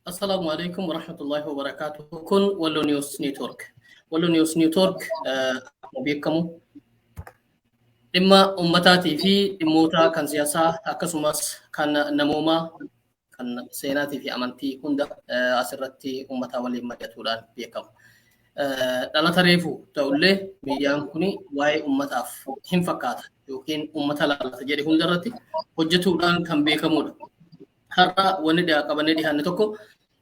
السلام عليكم ورحمة الله وبركاته. كن ولو نيوز نيتورك. ولو نيوز نيتورك مبيكمو إما أمتاتي في إموتا كان سياسة أكسماس كان نموما كان سيناتي في أمانتي كندا أسرتي أمتا ولي مجتولان بيكم. أنا تعرفوا تقولي ميان كوني واي أمتاف هم فكات يمكن أمتا لا تجري هندرتي وجتولان كان بيكمون. har'a wanni qabannee dhiyaanne tokko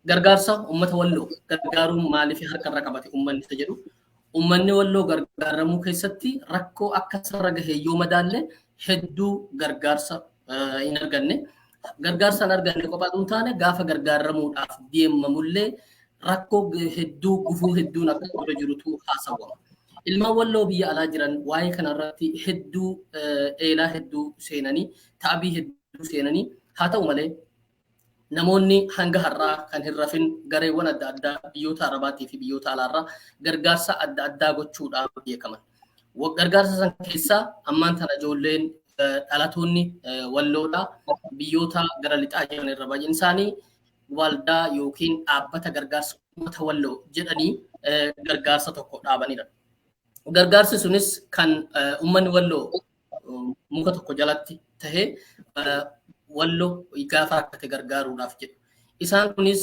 gargaarsa uummata walloo gargaaruun maaliif harkarra qabate uummanni isa jedhu uummanni walloo gargaaramuu keessatti rakkoo akka sarara gahee yoo madaalle hedduu gargaarsa hin arganne gargaarsa hin arganne qofaatu hin taane gaafa gargaaramuudhaaf deemamullee rakkoo hedduu gufuu hedduun akka dura jirutu haasawama. Ilmaan walloo biyya alaa jiran waa'ee kanarratti hedduu eelaa hedduu seenanii taabii hedduu seenanii haa ta'u malee namoonni hanga har'aa kan hin rafin gareewwan adda addaa biyyoota arabaatii fi biyyoota alaarraa gargaarsa adda addaa gochuudhaan beekaman. Gargaarsa san keessaa ammaan tana ijoolleen dhalatoonni walloodhaa biyyoota gara lixaa jiran irra baay'een isaanii waldaa yookiin dhaabbata gargaarsa uummata walloo jedhanii gargaarsa tokko dhaabanidha. Gargaarsi sunis kan uummanni walloo muka tokko jalatti tahee walloo gaafa rakkate gargaaruudhaaf jedhu. Isaan kunis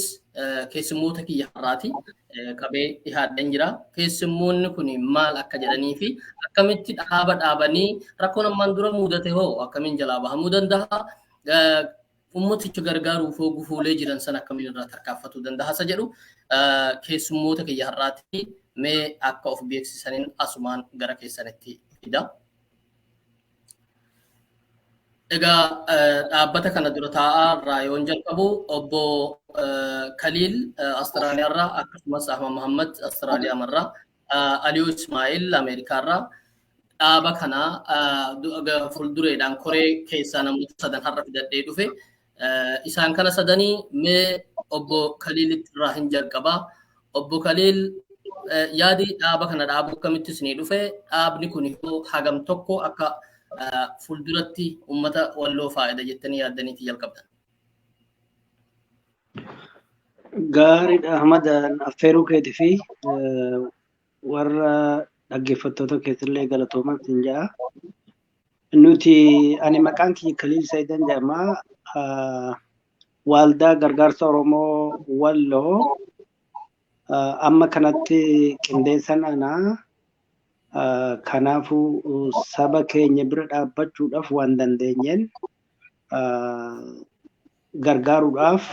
keessummoota kiyya har'aati qabee dhihaadhaan jira. Keessummoonni kun maal akka jedhanii fi akkamitti dhaaba dhaabanii rakkoon ammaan dura mudate hoo akkamiin jalaa bahamuu danda'a? Uummaticha gargaaruuf hoo gufuulee jiran sana akkamiin irraa tarkaanfatuu danda'a isa jedhu keessummoota kiyya har'aati mee akka of beeksisaniin asumaan gara keessanitti fida. Egaa dhaabbata kana dura taa'aa irraa yoon jalqabu obbo Khalil Awustiraaliyaarraa akkasumas Ahmad Muhammad Awustiraaliyaarraa Aliyuu Ismaa'il Ameerikaarraa dhaaba kana fuuldureedhaan koree keessaa namoota sadan har'a fidadhee dhufe isaan kana sadanii mee obbo Khalilitti irraa hin jalqabaa. Obbo Khalil yaadi dhaaba kana dhaabuu akkamittis ni dhufe dhaabni kun hagam tokko akka fuulduratti uummata walloo faayida jettanii yaaddaniiti jalqabdan. Gaariidha Ahmad affeeruu keetii fi warra dhaggeeffattoota keessallee galatoomaa sin jedha. Nuti ani maqaan kiyya Khalil Sa'idan jedhama. Waaldaa gargaarsa Oromoo Walloo amma kanatti qindeessan anaa. Kanaafuu saba keenya bira dhaabbachuudhaaf waan dandeenyeen gargaaruudhaaf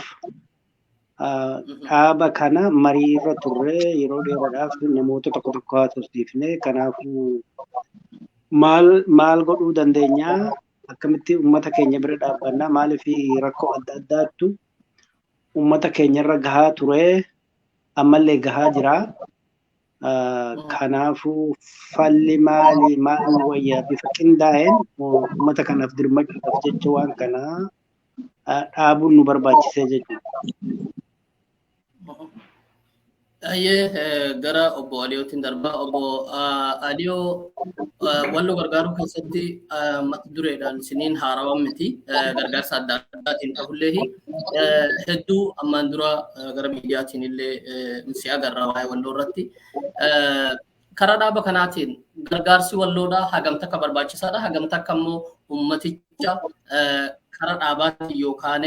dhaaba kana marii irra turre yeroo dheeraadhaaf namoota tokko tokko haasofsiifne. Kanaafuu maal godhuu dandeenya akkamitti uummata keenya bira dhaabbannaa maaliif rakkoo adda addaattu uummata keenya irra gahaa ture ammallee gahaa jira. Kanaafuu falli maali maal wayyaa bifa qindaa'een uummata kanaaf dirmachuudhaaf jecha waan kana dhaabuun nu barbaachisee jechuudha. Gara obbo Aliyootiin darbaa. Obbo Aliyoo walloo gargaaruu keessatti mata dureedhaan isiniin haarawwan miti gargaarsa adda addaatiin ta'ullee hedduu ammaan dura gara miidiyaatiin illee si agarra waa'ee walloo irratti. Karaa dhaaba kanaatiin gargaarsi walloodhaa hagam takka barbaachisaadha hagam takka immoo ummaticha karaa dhaabaatti yookaan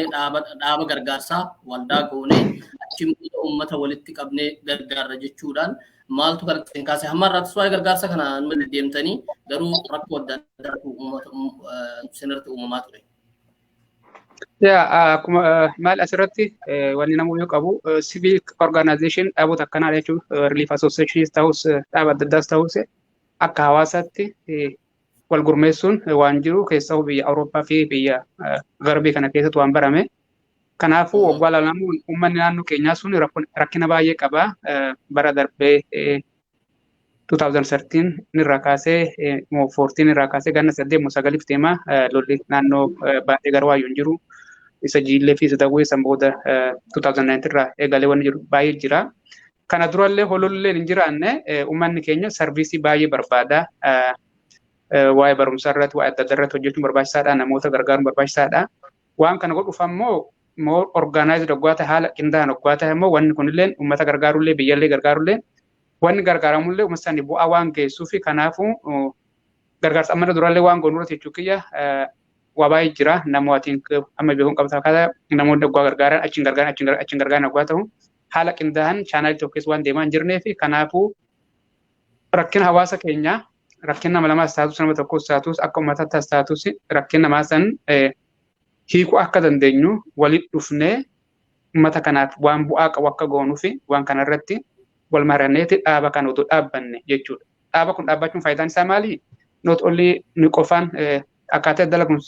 dhaaba gargaarsaa waldaa goonee achimmoo ummata walitti qabnee gargaarra jechuudhaan maaltu kan ittiin kaase hamma irraattis waa'ee gargaarsa kanaan malee deemtanii garuu rakkoo adda addaatu ummata sinirratti uumamaa ture. Akkuma maal asirratti wanni namoonni qabu civic organization dhaabota akkanaa jechuun relief association ta'us dhaaba adda addaas ta'us akka hawaasaatti wal gurmeessuun waan jiru keessaa biyya Awurooppaa fi biyya Garbii kana keessatti waan barame. Kanaafuu waggaa lamaaniin uummanni naannoo keenyaa sun rakkina baay'ee qaba. Bara darbee 2013 irraa kaasee 14 irraa kaasee ganna 8 deema lolli naannoo baay'ee garwaayyuu hin jiru. Isa jiillee fi isa dawwee san booda 2009 irraa eegalee waan jiru baay'ee jira. Kana durallee hololleen hin jiraanne uummanni keenya sarviisii baay'ee barbaada. Waa'ee barumsaa irratti waa'ee adda addaa irratti hojjechuun barbaachisaadha. Namoota gargaaruun barbaachisaadha. Waan kana godhuuf ammoo more organized dhuggaata haala qindaa'an dhuggaata immoo wanni kunillee uummata gargaarullee biyyallee gargaarullee wanni gargaaramullee uummata isaanii bu'aa waan geessuu fi kanaafuu gargaarsa amma durallee waan goonuu irratti jechuu kiyya waa baay'ee jira namootiin amma beekuun qabata kaasa namoonni dhuggaa gargaaran achiin gargaaran dhuggaa ta'u haala qindaa'an chaanaalii tokko keessa waan deemaa hin jirnee fi kanaafuu rakkina hawaasa keenyaa rakkina nama lamaa staatus nama tokko staatus akka uummataatti staatus rakkina namaa san hiikuu akka dandeenyu walitti dhufnee uummata kanaaf waan bu'aa qabu akka goonuu fi waan kanarratti wal maranneeti dhaaba kan utuu dhaabbanne jechuudha. Dhaaba kun dhaabbachuun faayidaan isaa maali? Not only ni qofaan akkaataa dalaguun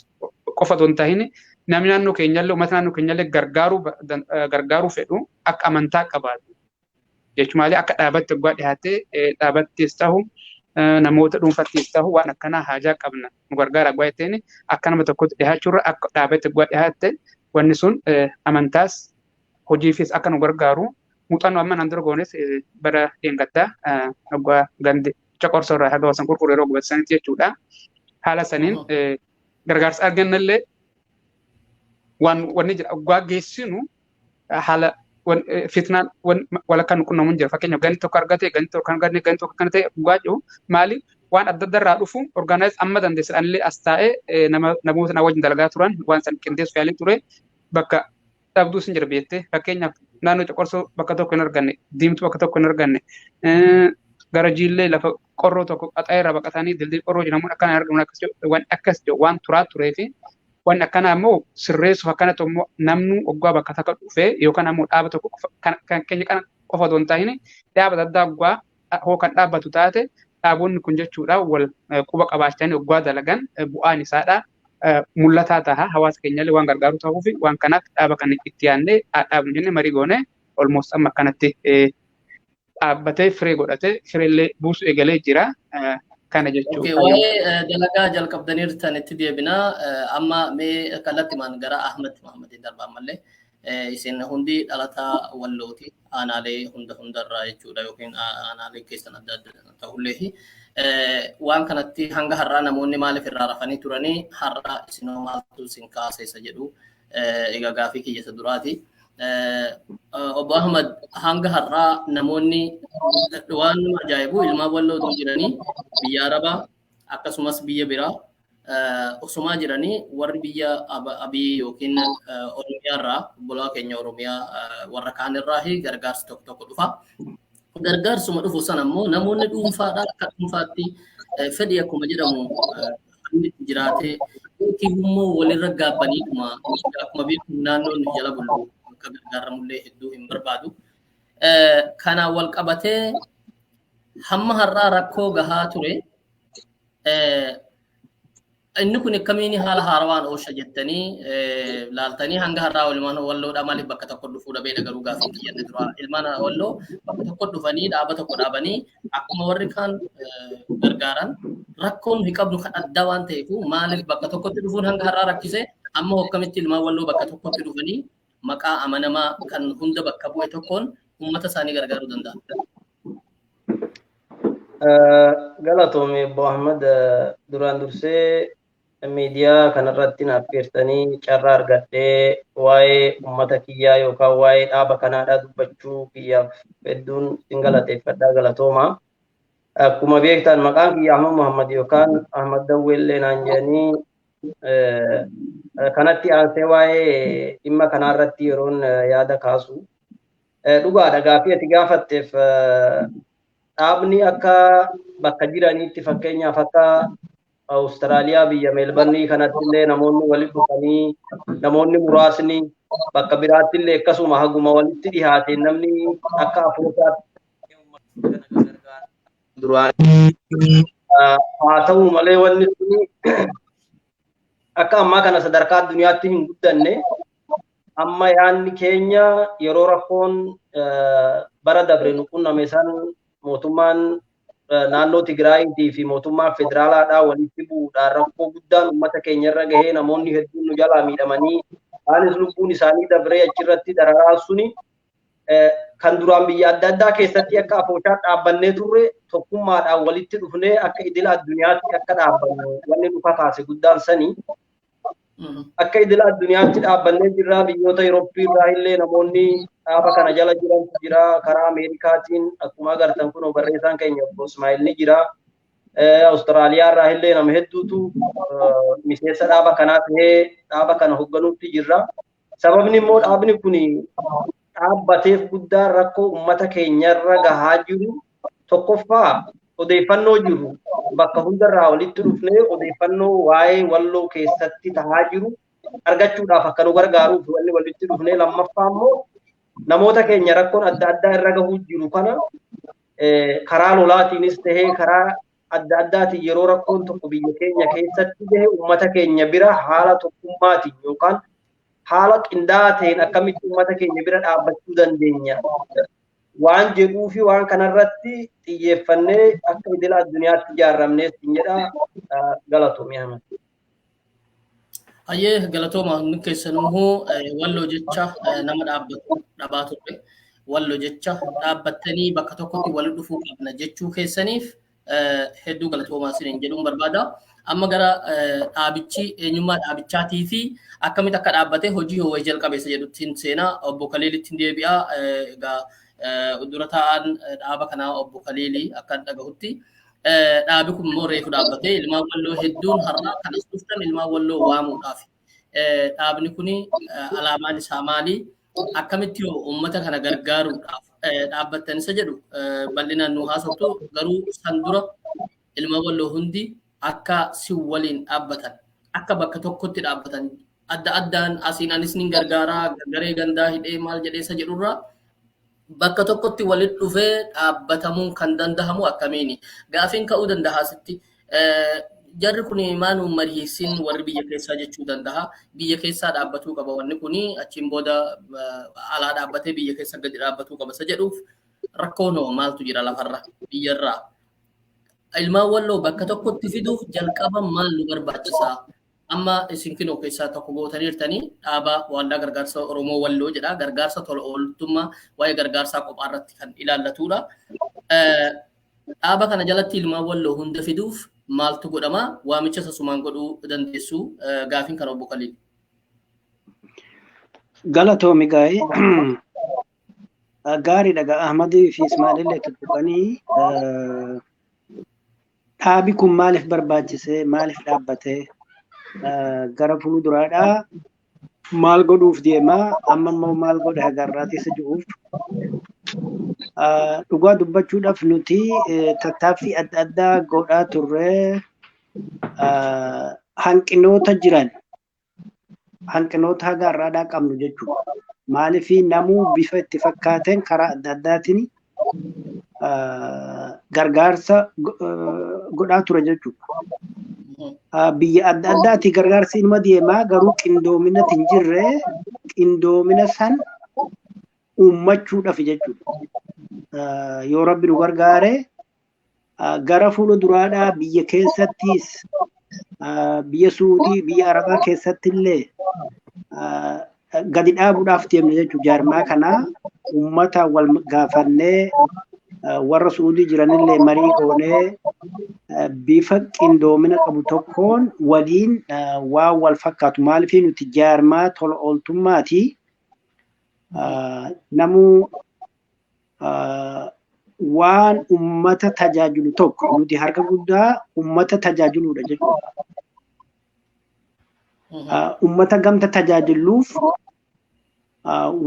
qofa otoo hin tahin namni naannoo keenyallee uummata naannoo keenyallee gargaaruu fedhu akka amantaa qabaatu. Jechuun maali akka dhaabatti waggaa dhiyaatee dhaabattis ta'u namoota dhuunfattis ta'u waan akkanaa haajaa qabna nu gargaara waggaa jetteen akka nama tokkotti dhiyaachuurra akka dhaabatti waggaa dhiyaatte wanni sun amantaas hojiifis akka nu gargaaru muuxannoo amma nan dura goones bara deemgattaa waggaa gandi coqorsa irraa haga wasan qulqulluu yeroo gubatisanitti jechuudha. Haala saniin gargaarsa argannallee wanni jira waggaa geessinu haala fitnaan walakkaan qunnamuun jira fakkeenyaaf ganni tokko argate ganni tokko kan ganni ganni tokko kan ta'e dhugaa jiru maali waan adda adda irraa dhufu organize amma dandeessan illee as taa'ee namoota na wajjin dalagaa turan waan san qindeessu yaalii ture bakka dhabduu sin jira beektee fakkeenyaaf naannoo coqorsoo bakka tokko hin arganne diimtuu bakka tokko hin arganne gara jiillee lafa qorroo tokko qaxaa irraa baqatanii dildii qorroo jedhamuun akkana argamuun akkas waan turaa turee fi waan akkana ammoo sirreessuuf akkanatti immoo namnu waggaa bakka takka dhufee yookaan ammoo dhaaba tokko kan keenya kana qofa otoo hin taane dhaaba adda waggaa hoo kan dhaabbatu taate dhaabonni kun jechuudha wal quba qabaachanii waggaa dalagan bu'aan isaadha mul'ataa ta'a hawaasa keenyallee waan gargaaru ta'uu fi waan kanaaf dhaaba kan itti yaadnee dhaabnu jennee marii goone almost amma akkanatti dhaabbatee firee godhatee fireellee buusu eegalee jira. Kana jechuudha. Waa'ee dalagaa jalqabdaniirtan itti deebinaa amma mee kallattimaan gara Ahmed Muhammadin darbaa mallee isin hundi dhalataa Wallooti aanaalee hundarraa jechuudha yookiin aanaalee keessan adda adda ta'ullee waan kanatti hanga har'aa namoonni maaliif irraa rafanii turanii har'aa isinoo maaltu isin kaaseessa jedhu egaa gaafii kiyyasa duraati. Obbo Ahmed hanga har'aa namoonni waan ajaa'ibu ilmaa Walloo jiranii biyya Arabaa akkasumas biyya biraa osumaa jiranii warri biyya Abii yookiin Oromiyaa irraa bulaa keenya Oromiyaa warra kaan irraa gargaarsi tokko tokko dhufa. Gargaarsuma dhufu sana immoo namoonni dhuunfaadhaan akka dhuunfaatti fedhii akkuma jedhamu jiraatee yookiin immoo walirra gaabbaniidhuma akkuma beekamu naannoon jala bulu akka gargaaramullee hedduu hin barbaadu. Kana wal qabatee hamma har'aa rakkoo gahaa ture. Inni kun akkamiin haala haarawaan oosha jettanii laaltanii hanga har'aa ilmaan Walloodhaa maaliif bakka tokko dhufuu dhabee garuu gaafii kiyyanne dura ilmaan Walloo bakka tokko dhufanii dhaaba tokko dhaabanii akkuma warri kaan gargaaran rakkoon hin qabnu kan addaa waan ta'eef maaliif bakka tokkotti dhufuun hanga har'aa rakkise amma akkamitti ilmaan Walloo bakka tokkotti dhufanii maqaa amanamaa kan hunda bakka bu'e tokkoon uummata isaanii gargaaruu danda'an. Galatoomii Obbo Ahmed duraan dursee miidiyaa kanarratti naaf feertanii carraa argadhee waa'ee uummata kiyyaa yookaan waa'ee dhaaba kanaadhaa dubbachuu kiyyaaf hedduun sin galateeffadhaa galatooma. Akkuma beektan maqaan kiyya Ahmed Muhammad yookaan Ahmed Dawweellee naan jedhanii kanatti aansee waa'ee dhimma kanaarratti yeroon yaada kaasu. Dhugaadha gaafii ati gaafatteef dhaabni akka bakka jiraniitti fakkeenyaaf akka Awustiraaliyaa biyya Meelbarnii kanatti illee namoonni walitti dhufanii namoonni muraasni bakka biraatti illee akkasuma haguma walitti dhihaateen namni akka afoosaatti haa ta'u malee wanni kun akka ammaa kana sadarkaa addunyaatti hin guddanne amma yaanni keenya yeroo rakkoon bara dabre nu qunname san mootummaan naannoo Tigraayitii fi mootummaa federaalaadhaa walitti bu'uudhaan rakkoo guddaan uummata keenya irra gahee namoonni hedduun nu jalaa miidhamanii anis lubbuun isaanii dabree achirratti dararaa suni kan duraan biyya adda addaa keessatti akka afooshaa dhaabbannee turre tokkummaadhaan walitti dhufnee akka idila addunyaatti akka dhaabbannu wanni dhufa kaase guddaan sanii Akka idila addunyaatti dhaabbannee jirra biyyoota Yurooppii irraa illee namoonni dhaaba kana jala jiran jira karaa Ameerikaatiin akkuma agartan kun barreessaan keenya obbo Ismaa'il ni jira. Awustiraaliyaa irraa illee nama hedduutu miseensa dhaaba kanaa ta'ee dhaaba kana hoogganuutti jirra. Sababni immoo dhaabni kun dhaabbateef guddaa rakkoo uummata keenyarra gahaa jiru tokkoffaa odeeffannoo jiru bakka hundarraa walitti dhufnee odeeffannoo waa'ee walloo keessatti tahaa jiru argachuudhaaf akka nu gargaaruuf wanni walitti dhufnee lammaffaa immoo namoota keenya rakkoon adda addaa irra gahuu jiru kana karaa lolaatiinis tahee karaa adda addaatiin yeroo rakkoon tokko biyya keenya keessatti gahe uummata keenya bira haala tokkummaatiin yookaan haala qindaa'aa ta'een akkamitti uummata keenya bira dhaabbachuu dandeenya waan jedhuu fi waan kanarratti xiyyeeffannee akka idila addunyaatti ijaarramnees jedha galatoomii Ahmed. Ayyee galatooma hundi keessanuu walloo jecha nama dhaabaa turre walloo jecha dhaabbattanii bakka tokkotti walitti dhufuu qabna jechuu keessaniif hedduu galatoomaa isiniin jedhuun barbaada. Amma gara dhaabichi eenyummaa dhaabichaatii fi akkamitti akka dhaabbatee hojii hoo jalqabeessa jedhuttiin seenaa obbo Kaleelittiin deebi'aa egaa dura ta'an dhaaba kanaa obbo Kaleelii akka dhagahutti dhaabi kun immoo reefu dhaabbatee ilmaan walloo hedduun har'a kanas dhuftan ilmaan walloo waamuudhaaf dhaabni kun alaamaan isaa maali akkamitti uummata kana gargaaruudhaaf dhaabbattan isa jedhu bal'inaan nu haasoftu garuu san dura ilmaan walloo hundi akka si waliin dhaabbatan akka bakka tokkotti dhaabbatan adda addaan asiin anis ni gargaaraa garee gandaa hidhee maal jedheessa jedhurraa bakka tokkotti walitti dhufee dhaabbatamuun kan danda'amu akkamiini gaafiin ka'uu danda'a asitti jarri kun maanuu mariisin warri biyya keessaa jechuu danda'a biyya keessaa dhaabbatuu qaba wanni kun achiin booda alaa dhaabbatee biyya keessa gadi dhaabbatuu qaba isa jedhuuf rakkoon maaltu jira lafarra biyyarraa ilmaan walloo bakka tokkotti fiduuf jalqaba maal nu barbaachisaa amma isin kinoo keessaa tokko gootaniirtanii dhaaba waldaa gargaarsa Oromoo walloo jedha gargaarsa tola ooltummaa waa'ee gargaarsaa qophaa irratti kan ilaallatudha. Dhaaba kana jalatti ilmaan walloo hunda fiduuf maaltu godhama waamicha sasumaan godhuu dandeessu gaafiin kan obbo Khalil. Galatoomi gaa'ee gaarii dhagaa Ahmadii fi Ismaa'ilillee tuttuqanii dhaabi kun maaliif barbaachisee maaliif dhaabbatee gara fuulduraadhaa maal godhuuf deemaa amma immoo maal godha agarraati isa jedhuuf dhugaa dubbachuudhaaf nuti tattaaffii adda addaa godhaa turre hanqinoota jiran hanqinoota agarraadhaa qabnu jechuudha maaliif namuu bifa itti fakkaateen karaa adda addaatiin gargaarsa godhaa ture jechuudha. Biyya adda addaati gargaarsi ilma deemaa garuu qindoomina hin jirre qindoomina san uummachuudhaaf jechuudha. Yoo rabbi nu gargaare gara fuulduraadhaa biyya keessattis biyya Suudii biyya Arabaa keessatti illee gadi dhaabuudhaaf deemne jechuudha. Jaarmaa kana uummata wal gaafannee warra Suudii jiranillee marii goonee bifa qindoomina qabu tokkoon waliin waan wal fakkaatu maaliif nuti jaarmaa tola ooltummaati namuu waan ummata tajaajilu tokko nuti harka guddaa ummata tajaajiluudha jechuudha. Ummata gamta tajaajiluuf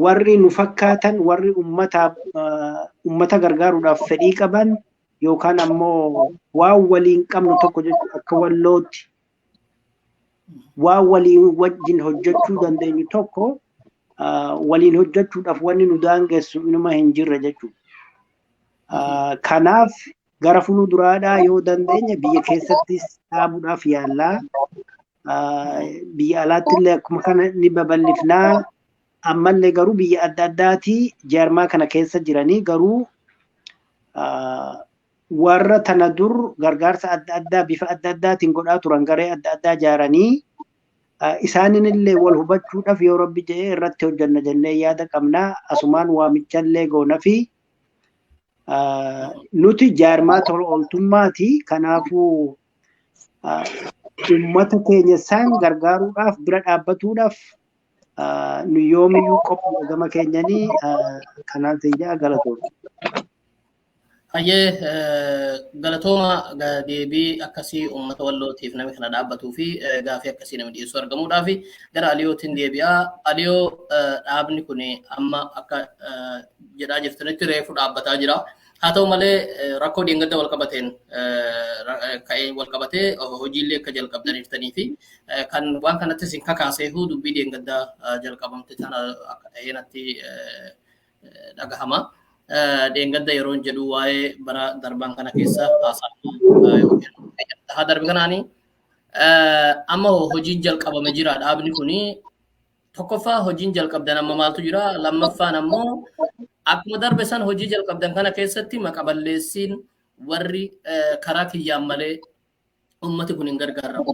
warri nu fakkaatan warri ummata gargaaruudhaaf fedhii qaban yookaan ammoo waan waliin qabnu tokko jechuudha akka wallootti waan waliin wajjin hojjechuu dandeenyu tokko waliin hojjechuudhaaf wanni nu daangessu inuma hin jirre jechuudha. Kanaaf gara fuulduraadhaa yoo dandeenya biyya keessattis dhaabuudhaaf yaallaa biyya alaatti illee akkuma kana ni babal'ifnaa ammallee garuu biyya adda addaati jaarmaa kana keessa jiranii garuu warra tana dur gargaarsa adda addaa bifa adda addaatiin godhaa turan garee adda addaa ijaaranii isaanin illee wal hubachuudhaaf yoo rabbi jedhee irratti hojjanna jennee yaada qabnaa asumaan waamichallee goona fi nuti jaarmaa tola ooltummaati kanaafuu ummata keenya isaan gargaaruudhaaf bira dhaabbatuudhaaf nu yoomiyyuu qophii gama keenyanii kanaan ta'ee galatoomna. Hayyee galatooma deebii akkasii uummata wallootiif namni kana dhaabbatuu fi gaafii akkasii namni dhiyeessu argamuudhaa fi gara Aliyootiin deebi'aa. Aliyoo dhaabni kun amma akka jedhaa jirtanitti reefu dhaabbataa jira. Haa ta'u malee rakkoo diingadda wal qabateen ka'ee wal qabatee hojiilee akka jalqabdaniirtanii fi kan waan kanattis hin kakaaseefu dubbii diingaddaa jalqabamte tana akka ta'ee natti dhagahama. Diingadda yeroo jedhu waa'ee bara darbaan kana keessa haasaa darbe kanaanii amma hojiin jalqabame jira dhaabni kuni tokkoffaa hojiin jalqabdan amma maaltu jira lammaffaan ammoo akkuma darbe san hojii jalqabdan kana keessatti maqaballeessiin warri karaa kiyyaan malee ummati kun hin gargaaramu.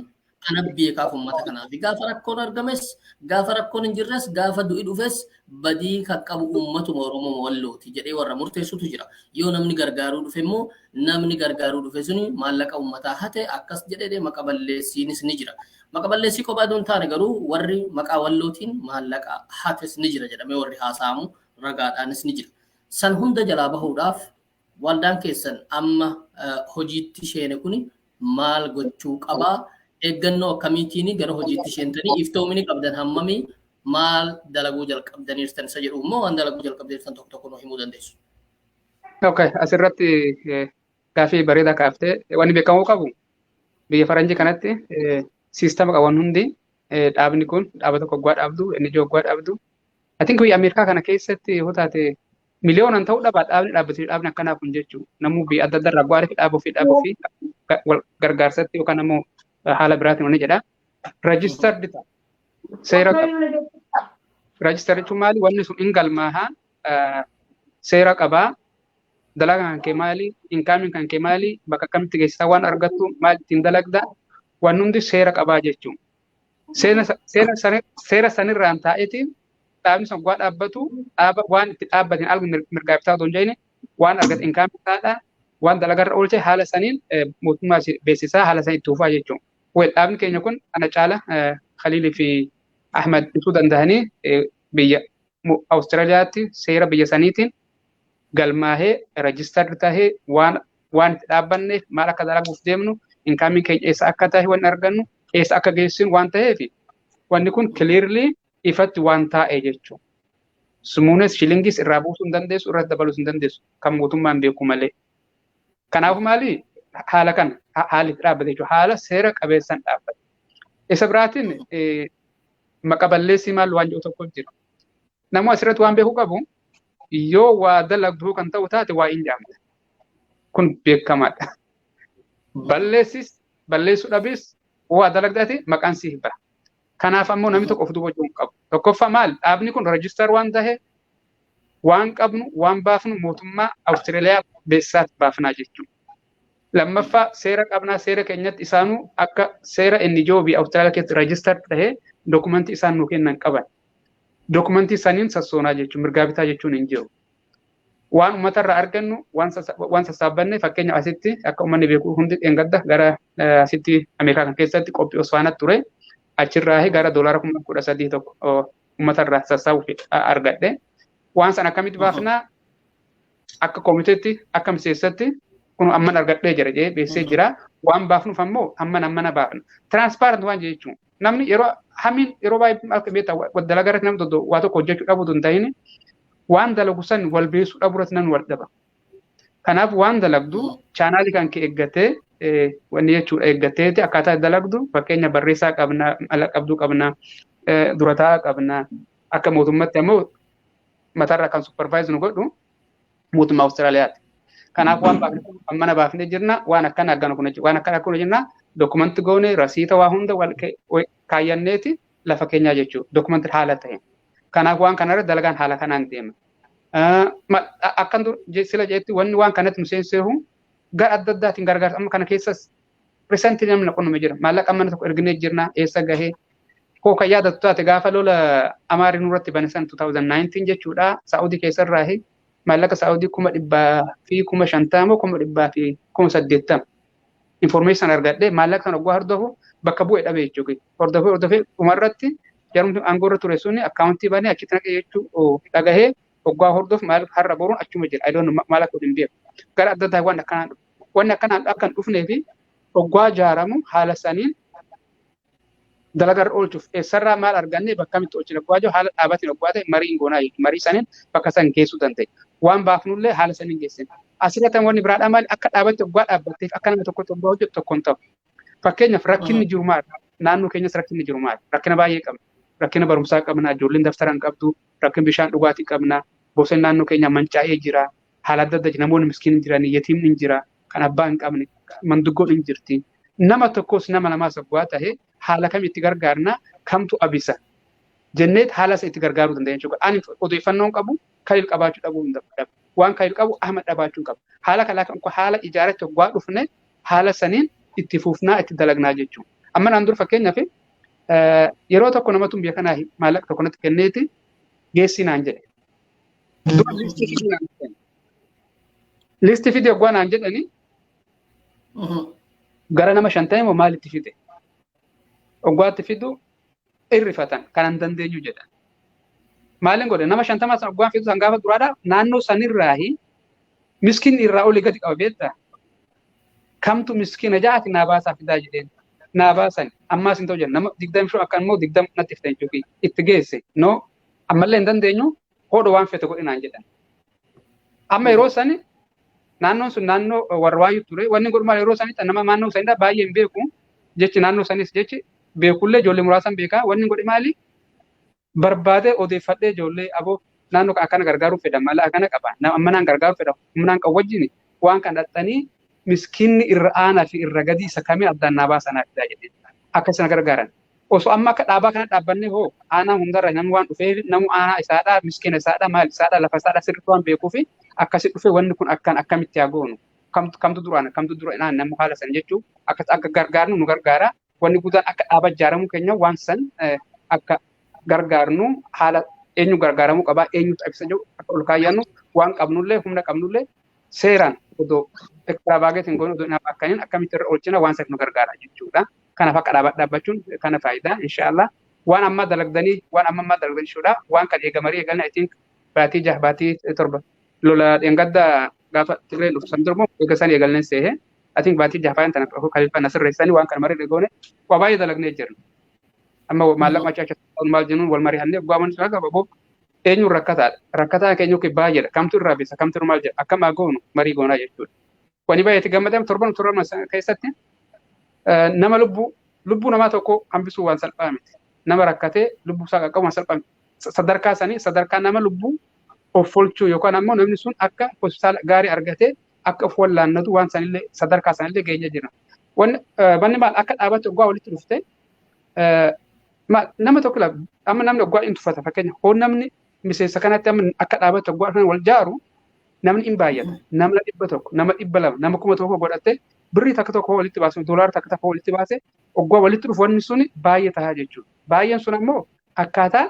Ana beekaaf ummata kanaaf gaafa rakkoon argames gaafa rakkoon hin jirres gaafa du'i dhufes badii kan qabu ummatuma Oromoo Wallooti jedhee warra murteessutu jira. Yoo namni gargaaruu dhufe immoo namni gargaaruu dhufe suni maallaqa ummataa hate akkas jedhee maqaballeessiinis ni jira. Maqaballeessii kophaa duun taane garuu warri maqaa Wallootiin maallaqa hates ni jira jedhamee warri haasa'amu ragaadhaanis ni jira. San hunda jalaa bahuudhaaf waldaan keessan amma hojiitti sheene kuni maal gochuu qabaa? Eeggannoo akkamiitiin gara hojiitti sheentanii iftoomini qabdan hammamii maal dalaguu jalqabdaniirtan isa jedhu immoo waan dalaguu jalqabdaniirtan tokko tokko himuu dandeessu. Okay, asirratti gaafii bareedaa kaaftee wanni beekamuu qabu biyya faranjii kanatti siistama qaban hundi dhaabni kun dhaaba tokko guddaa dhaabdu inni ijoo guddaa dhaabdu. I think biyya Ameerikaa kana keessatti yoo taate miliyoonan ta'uu dhabaa dhaabni akkanaa kun jechuudha. Namuu biyya adda addaa irraa guddaa dhaabuu fi wal gargaarsatti yookaan ammoo haala biraatiin wanni jedha. Registered seera qaba. Registered jechuun maali? Wanni sun hin galmaaha seera qabaa. Dalagaa kan kee maali? Inkaamiin kan kee maali? Bakka kamitti geessisaa waan argattu maal ittiin dalagda? Waan hundi seera qabaa jechuudha. Seera sanirraan taa'eetiin dhaabni sun guddaa dhaabbatu waan itti dhaabbatiin algu mirgaa bitaa otoo hin jenne waan argate inkaamiin taa'adha. Waan dalagarra oolche haala saniin mootummaa beeksisaa haala sanii itti fufaa jechuudha. Dhaabni keenya kun ana caala Khaliilii fi Ahmad ibsuu danda'anii biyya Awustiraaliyaatti seera biyya saniitiin galmaahee registered tahee waan itti dhaabbanneef maal akka dalaguuf deemnu inkaamiin keenya eessa akka tahe waan argannu eessa akka geessinu waan ta'eef wanni kun clearly ifatti waan taa'e jechuudha. Sumuunes shilingis irraa buusuu hin dandeessu irratti dabaluu hin dandeessu kan mootummaan beeku malee. Kanaaf maali haala kana haalli dhaabbate jechuudha. Haala seera qabeessan dhaabbate. Isa biraatiin maqaballeessii maal waan jiru tokko jira. Namni asirratti waan beekuu qabu yoo waa dalagduu kan ta'u taate waa hin jaamne. Kun beekamaadha. Balleessuu dhabis waa dalagdaati maqaan sii bara. Kanaaf ammoo namni tokko of dubbachuu hin qabu. Tokkoffaa maal dhaabni kun register waan tahe waan qabnu waan baafnu mootummaa Awustiraaliyaa beeksisaatti baafnaa jechuudha. Lammaffaa seera qabnaa seera keenyatti isaanuu akka seera inni ijoo biyya Awustiraaliyaa keessatti register tahee dokumentii isaan nuu kennan qaban. Dokumentii saniin sassoonaa jechuun mirgaa bitaa jechuun hin jiru. Waan uummatarraa argannu waan sassaabbanne fakkeenyaaf asitti akka uummanni beeku hundi dheengadda gara asitti Ameerikaa kan keessatti qophii Osfaanaatti ture achirraa gara doolaara 13,000 tokko uummatarraa sassaabuuf argadhe. Waan sana akkamitti baafnaa akka komiteetti akka miseessatti kun amman argadhee jira jee beeksisee jira waan baafnuuf ammoo ammana baafna. Transparent waan jechuun namni yeroo baay'ee akka beektaa dalagaa irratti namni waa tokko hojjechuu dhabuutu hin ta'in waan dalagu san wal beeksisuu dhabuu irratti namni wal dhaba. Kanaaf waan dalagdu chaanaalii kan kee eeggatee wanni jechuudha eeggateeti akkaataa dalagdu fakkeenya barreessaa qabna ala qabduu qabna durataa qabna akka mootummaatti ammoo matarraa kan supervise nu godhu mootummaa Awustiraaliyaati. Kanaaf waan mana baafnee jirna waan akkana arganu kun waan akkana kun jirna dokumentii goone rasiita waa hunda wal kaayyanneeti lafa keenyaa jechuudha dokumentii haala ta'e. Kanaaf waan kanarra dalagaan haala kanaan deema. Akkan sila jeetti wanni waan kanatti nu seenseehu gara adda addaatiin gargaarsa amma kana keessas piresentii namni qunname jira maallaqa mana tokko erginee jirna eessa gahee koo kan yaadattu taate gaafa lola Amaarii nurratti banisan 2019 jechuudha Saa'udii keessarraa maallaqa Saa'udii 100,000 fi 50,000 100,000 fi 80,000 information argadhee maallaqa sana oggaa hordofu bakka bu'ee dhabe jechuudha. Hordofee dhumarratti jarumti aangoorra ture suni akkaawuntii banee achitti naqee jechuu dhagahee oggaa hordofu maal har'a boruun achuma jira. I don't know maal akka hin beeku. Gara adda addaa wanni akkanaan akka hin dhufnee fi oggaa jaaramu haala saniin dalagar oolchuuf eessarraa maal arganne bakka mitti oolchina oggaa haala dhaabatiin oggaa ta'e marii goonaa marii saniin bakka san geessuu danda'e. Waan baafnullee haala saniin geessina. Asirratti wanni biraadhaa maali akka dhaabatti oggaa dhaabbatteef akka nama tokkotti oggaa hojjetu tokkoon ta'u. Fakkeenyaaf rakkinni jiru maali? Naannoo keenyas rakkinni jiru maali? Rakkina baay'ee qabna. Rakkina barumsaa qabna, ijoolleen daftara hin qabdu, rakkina bishaan dhugaatii qabna, bosonni naannoo keenya mancaa'ee jira, haala adda addaa namoonni miskiin jiran, yatiimni hin jira, kan abbaa hin qabne, manduggoon hin jirti. Nama tokkos nama lamaas oggaa ta'e haala kam itti gargaarna kamtu abisa jenneet haala isa itti gargaaruu dandeenya jechuudha. Ani odeeffannoon qabu Khalil qabaachuu dhabuu hin danda'u. Waan Khalil qabu Ahmad dhabaachuu qabu. Haala kalaa kan haala ijaaratti oggaa dhufne haala saniin itti fufnaa itti dalagnaa jechuudha. Amma naan dur fakkeenyaaf yeroo tokko namatu biyya kanaa maallaqa tokko natti kenneeti geessi naan jedhe. Listi fide oggaa naan jedhani gara nama 50 moo maalitti fide? Oggaatti fidu irrifatan kanan dandeenyu jedhan. Maalin godhe nama 50 san oggaan fidu san gaafa duraadha naannoo sanirraahi miskiin irraa olii gadi qaba beektaa. Kamtu miskiina jaati naa baasaa fidaa jedheen. Naa baasan ammaas hin ta'u jedhan nama 25 akkan immoo 20 natti fite jechuudha. Itti geesse no ammallee hin dandeenyu hodho waan fete godhinaan jedhan. Amma yeroo sani naannoon sun naannoo warra waayuu ture wanni godhumaa yeroo sanitti nama naannoo sanidha baay'ee hin beeku jechi naannoo sanis jechi beekullee ijoollee muraasan beekaa wanni godhi maali barbaadee odeeffadhee ijoollee aboo naannoo akkana gargaaruuf fedhan mala akkana qaba amma naan gargaaruuf fedhan humnaan qabu wajjin waan kan dhaxxanii miskiinni irra aanaa fi irra gadi isa kamii addaan naa baasanaa fidaa jedhee akkasina gargaaran. Osoo amma akka dhaabaa kana dhaabbannee hoo aanaa hundarra namni waan dhufee namu aanaa isaadhaa miskiina isaadhaa maal isaadhaa lafa isaadhaa sirriitti waan beekuufi akkasi dhufee wanni kun akkamitti haa goonu kamtu dura namni haala san jechuu akka gargaarnu nu gargaara wanni guddaan akka dhaaba ijaaramuu keenya waan san akka gargaarnu haala eenyu gargaaramuu qabaa eenyutu ibsa jiru akka ol kaayyannu waan qabnullee humna qabnullee seeraan odoo ekstravaageetiin goonu odoo naaf akkaniin akkamitti irra oolchina waan san nu gargaara jechuudha. Kanaaf akka dhaabbachuun kana faayidaa inshallah waan amma dalagdanii jechuudha waan kan eegamarii eegalna I think baatii 7 lola dhengadda gaafa Tigree dhufsan durmoo eegasan eegalneen seehe I think baatii 6 tana Khalifa nasirreessanii waan kan marii eegoone waa baay'ee dalagnee jirra. Amma maallaqa macaacha maal jennuun wal mari'annee gwaaman isaa qaba boob eenyuun rakkataa keenyu ke baay'eedha kamtu irraa bisa kamtu maal jedha akkam goonu marii goonaa jechuudha. Wani baay'eetti gammadame torban keessatti nama lubbuu namaa tokko hambisuu waan salphaa miti. Nama rakkatee lubbuu isaa qaqqabu waan salphaa miti. Sadarkaa nama lubbuu of oolchuu yookaan ammoo namni sun akka hospitaala gaarii argatee akka of wallaannatu waan sanillee sadarkaa sanillee geenye jira. Wanni maal akka dhaabatti oggaa walitti dhufte nama tokko amma namni oggaa hin tuffata fakkeenya hoo namni miseensa kanatti amma akka dhaabatti oggaa kana wal jaaru namni hin baay'ata nama 100 nama 200 nama 100 godhatte birrii takka tokko walitti baasu doolaara takka tokko walitti baase oggaa walitti dhufu wanni suni baay'ee tahaa jechuudha. Baay'een sun ammoo akkaataa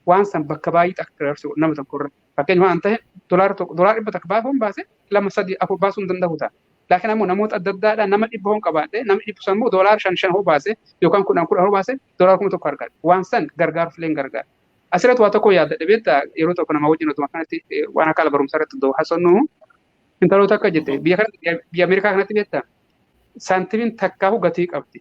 waan san bakka baay'ee akka darsu nama tokko irra fakkeenya waan ta'e doolaara 100 takka baafuun baase 2 3 4 baasuu hin danda'u ta'a. Laakiin ammoo namoota adda addaadhaa nama 100 hon qabaadhe nama 100 sun ammoo doolaara 5 hoo baase yookaan 10 hoo baase doolaara 1,000 argata. Waan san gargaaruuf illee gargaara. Asirratti waa tokko yaadda beektaa yeroo tokko nama wajjin otuma kanatti waan akka barumsa irratti doo haasofnu intaloota akka jette biyya Ameerikaa kanatti beektaa saantiimiin takkaa'u gatii qabdi.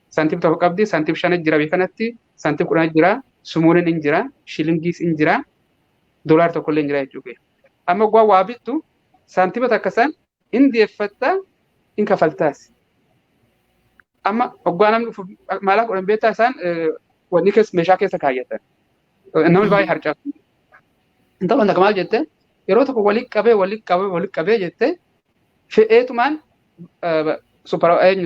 Saantiim tokko qabdi saantiim 5 jira biyya kanatti saantiim 10 jira sumuuniin hin jira shilingiis hin jira doolaara tokko illee hin jira jechuudha. Amma oggaa waa bittu saantiima takka san hin deeffattaa hin kafaltaas. Amma oggaa namni maallaqa godhan beektaa isaan wanni meeshaa keessa kaayyatan. Namni baay'ee harcaatu. Intalli takka maal jette yeroo tokko walitti qabee jette fe'eetumaan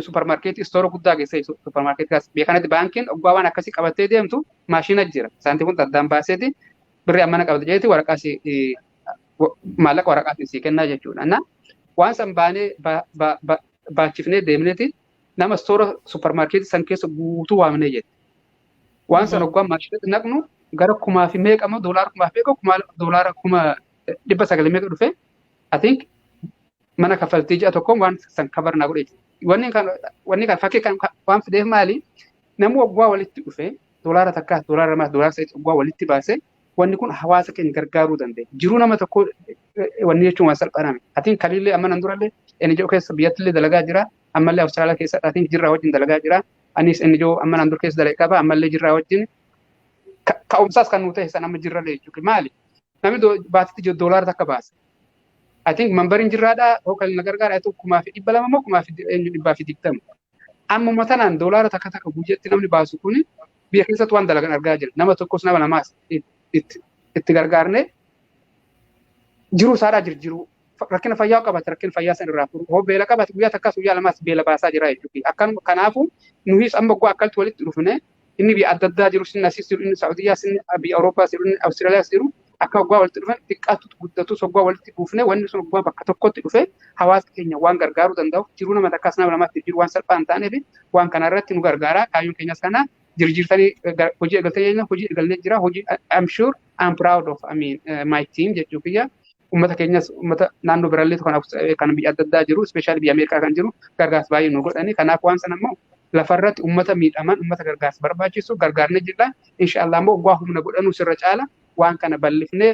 supermarkeetii istoora guddaa keessa supermarkeetii biyya kanatti baankiin oggaa waan akkasii qabattee deemtu maashina jira. Saantiimuun addaan baaseeti birrii ammana qabate jeeti maallaqa waraqaatiin sii kennaa jechuudha. Waan san baanee baachifnee deemneeti nama istoora supermarkeetii san keessa guutuu waamnee jette. Waan san oggaa maashinatti naqnu gara 1,000 meeqamoo doolaara 1,000 doolaara 900 meeqa dhufe I think mana kaffaltii ji'a tokkoon waan san kabarnaa godhe wanni kan fakkii kan waan fideef maali namni waggaa walitti dhufee doolaara takka doolaara lamaa doolaara sadii waggaa walitti baasee wanni kun hawaasa keenya gargaaruu danda'a. Jiruu nama tokko wanni jechuun waan salphaadhaan. Atiin kaliillee amma nan durallee NGO keessa biyyattillee dalagaa jira. Ammallee Awustiraaliyaa keessa atiin jirraa wajjin dalagaa jira. Anis NGO amma nan dur keessa dalagaa qaba. Ammallee jirraa wajjin ka'umsaas kan nuti san amma jirrallee jechuudha. Maali? Namni baatitti doolaara takka baasa. I think memberiin jirraadhaa hookalli na gargaara haa ta'u 2,200 moo 2,220. Amma matanaan doolaara takka takka guyyaatti namni baasu kuni biyya keessatti waan dalagan argaa jira. Nama tokkos nama lamaas itti gargaarne jiruu isaadhaa jiru. Rakkina fayyaa qabate rakkina fayyaa san irraa furu. Hoo beela qabate guyyaa takkas guyyaa lamaas beela baasaa jira jechuudha. Kanaafuu nuhis amma akkatti walitti dhufne inni biyya adda addaa jiru sinni asiis jiru inni Saawudiyyaa sinni biyya Awurooppaa jiru inni Awustiraaliyaas jiru akka waggaa walitti dhufan xiqqaatu guddatu waggaa walitti buufne wanni sun waggaa bakka tokkotti dhufe hawaasa keenya waan gargaaruu danda'u jiruu nama takkas nama lamaatti jiru waan salphaa hin taaneef waan kana irratti nu gargaara kaayyoon keenyas kana jirjiirtanii hojii eegaltee hojii eegalnee jira hojii I'm sure I'm proud of my team jechuu kiyya ummata keenyas ummata naannoo birallee kan biyya adda addaa jiru especially biyya Ameerikaa kan jiru gargaarsa baay'ee nu godhani kanaaf waan sana immoo lafarratti ummata miidhaman ummata gargaarsa barbaachisu gargaarne jirra inshallah immoo waggaa humna godhanu sirra caala waan kana bal'ifnee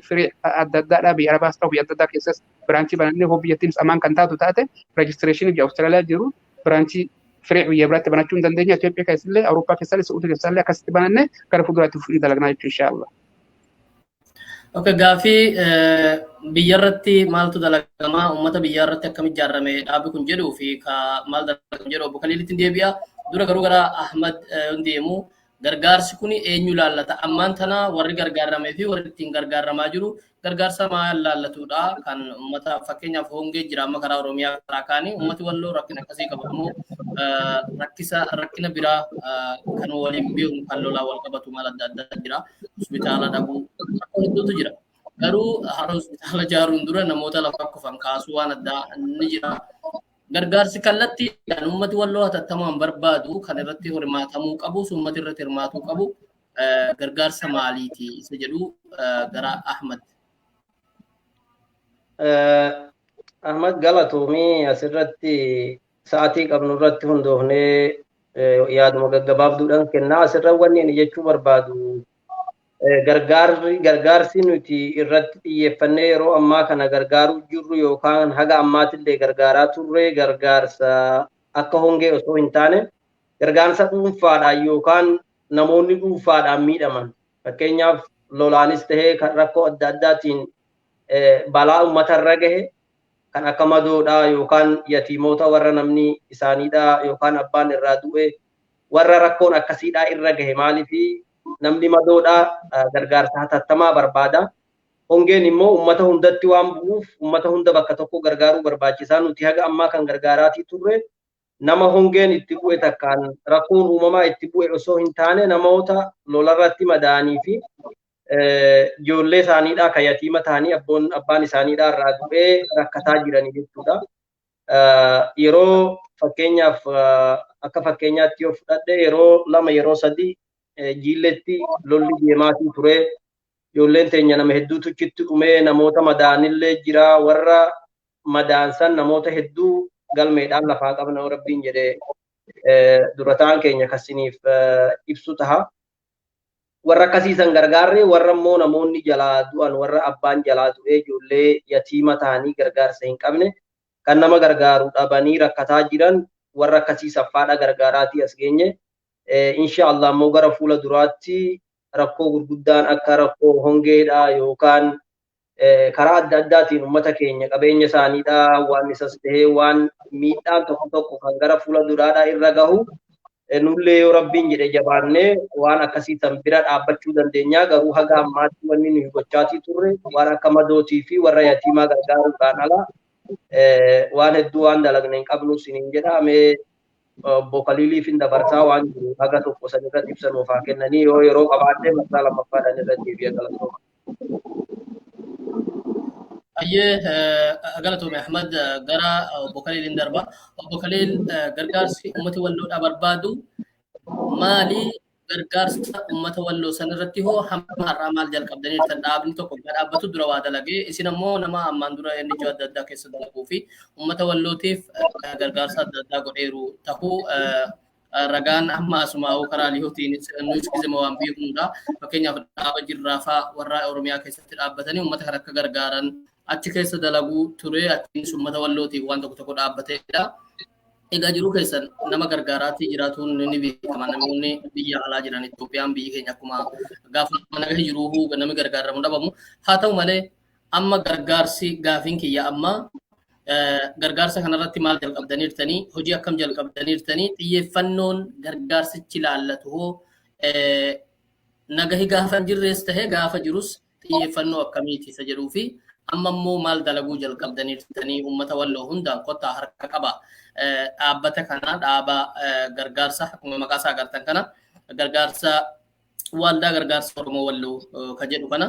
firii adda addaadhaa biyya Arabaas ta'u biyya adda addaa keessas biraanchii banannee hoo biyyattiinis amaan kan taatu taate rejistireeshinii biyya Awustiraaliyaa jiru biraanchii firii biyya biraatti banachuu hin dandeenya Itoophiyaa keessallee Awurooppaa keessallee Saa'udii keessallee akkasitti banannee gara fuulduraatti fudhii dalagnaa jechuudha inshallah. Okay, gaafii biyya irratti maaltu dalagamaa uummata biyya irratti akkamitti ijaarame dhaabbi kun jedhuu fi maal dalagan jedhu obbo Kaliilitti deebi'a. Dura garuu gara Ahmad deemu gargaarsi kun eenyu laallata ammaan tana warri gargaaramee fi warri ittiin gargaaramaa jiru gargaarsa maal laallatudha kan uummata fakkeenyaaf hongee jira amma karaa Oromiyaa karaa kaanii uummati walloo rakkina akkasii qabu immoo rakkina biraa kan waliin beeku kan lolaa wal qabatu maal adda addaa jira hospitaala dhabuu rakkoon hedduutu jira garuu har'a hospitaala ijaaruun dura namoota lafa kufan kaasuu waan addaa ni jira. Gargaarsi kallattii uummati walloo hatattamaan barbaadu kan irratti hirmaatamuu qabu uummati irratti hirmaatuu qabu gargaarsa maaliiti isa jedhu gara Ahmad. Ahmad galatoomii asirratti sa'aatii qabnu irratti hundoofnee yaaduma gaggabaabduudhaan kennaa asirra wanni ani jechuu barbaadu gargaarsi nuti irratti xiyyeeffannee yeroo ammaa kana gargaaruu jirru yookaan haga ammaatillee gargaaraa turre gargaarsa akka hongee osoo hin taane gargaarsa dhuunfaadhaan yookaan namoonni dhuunfaadhaan miidhaman fakkeenyaaf lolaanis tahee kan rakkoo adda addaatiin balaa uummatarra gahe kan akka madoodhaa yookaan yatiimoota warra namni isaaniidhaa yookaan abbaan irraa du'e warra rakkoon akkasiidhaa irra gahe maaliifi namni madoodhaa gargaarsa hatattamaa barbaada. Hongeen immoo uummata hundatti waan bu'uuf uummata hunda bakka tokko gargaaruu barbaachisaa nuti haga ammaa kan gargaaraatii turre nama hongeen itti bu'e takkaan rakkoon uumamaa itti bu'e osoo hin taane namoota lolarratti madaa'anii fi ijoollee isaaniidhaa kan yatiima ta'anii abbaan isaaniidhaa irraa du'ee rakkataa jiranii jechuudha. Yeroo fakkeenyaaf akka fakkeenyaatti yoo fudhadhe yeroo 2 yeroo 3 jiilletti lolli deemaatii ture ijoolleen teenya nama hedduutu achitti dhumee namoota madaa'anillee jira warra madaansan namoota hedduu galmeedhaan lafaa qabna rabbiin jedhee durataan keenya kasiniif ibsu taha warra akkasiisan gargaarre warra immoo namoonni jalaa du'an warra abbaan jalaa du'ee ijoollee yatiima ta'anii gargaarsa hin qabne kan nama gargaaru dhabanii rakkataa jiran warra akkasii saffaadha gargaaraatii as geenye. Inshallah immoo gara fuula duraatti rakkoo gurguddaan akka rakkoo hongeedha yookaan karaa adda addaatiin uummata keenya qabeenya isaaniidha waan isas tahee waan miidhaan tokko kan gara fuula duraadhaa irra gahu nullee yoo rabbiin jedhe jabaannee waan akkasii tan bira dhaabbachuu dandeenya garuu haga ammaatti wanni nuyi gochaatii turre waan akka madootii fi warra yatiimaa gargaaruudhaan ala waan hedduu waan dalagne hin qabnu siniin jedhamee obbo Kaliiliif hin dabarsaa waan jiru haga tokko san irratti ibsan ofaa kennanii yoo yeroo qabaadhee masaa lammaffaadhaan irratti deebi'a galatooma. Ayyee galatoome Ahmad gara obbo Kaliiliin darba. Obbo Kaliil gargaarsi uummati walloodhaa barbaadu maali gargaarsa uummata walloo sanarratti hoo hamma har'aa maal jalqabdaniirtan dhaabni tokko dhaabbatu dura waa dalagee isin ammoo nama ammaan dura inni ijoo adda addaa keessa dalaguu fi uummata wallootiif gargaarsa adda addaa godheeru tahuu ragaan amma asumaa'uu karaa lihootiin nuus gizima waan beeknudha. Fakkeenyaaf dhaaba jirraafaa warra Oromiyaa keessatti dhaabbatanii uummata kan akka gargaaran achi keessa dalaguu ture achiinis uummata wallootiif waan tokko tokko dhaabbateedha. Egaa jiruu keessan nama gargaaraatii jiraatuun ni beekama. Namoonni biyya alaa jiran Itoophiyaan biyyi keenya akkuma gaafa mana gahe jiruu namni gargaaramu dhabamu. Haa ta'u malee amma gargaarsi gaafiin kiyya amma gargaarsa kanarratti maal jalqabdaniirtanii hojii akkam jalqabdaniirtanii xiyyeeffannoon gargaarsichi laallatu hoo nagahi gaafa jirrees tahee gaafa jirus xiyyeeffannoo akkamiiti isa jedhuu fi amma immoo maal dalaguu jalqabdaniirtanii uummata walloo hundaan kottaa harka qaba. Dhaabbata kana dhaaba gargaarsa akkuma maqaa isaa agartan kana gargaarsa waldaa gargaarsa Oromoo walloo kan jedhu kana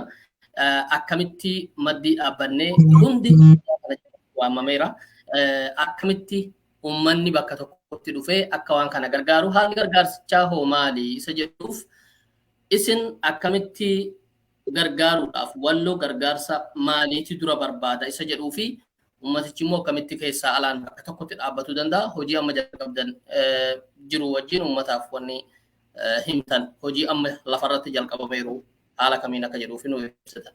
akkamitti maddii dhaabbannee hundi waamameera. Akkamitti uummanni bakka tokkotti dhufee akka waan kana gargaaru haalli gargaarsichaa hoo maali isa jedhuuf isin akkamitti gargaaruudhaaf walloo gargaarsa maaliitti dura barbaada isa jedhuu fi ummatichi immoo akkamitti keessaa alaan bakka tokkotti dhaabbatuu danda'a. Hojii amma jalqabdan jiru wajjin ummataaf wanni himtan hojii amma lafarratti jalqabameeru haala kamiin akka jedhuuf nu ibsatan.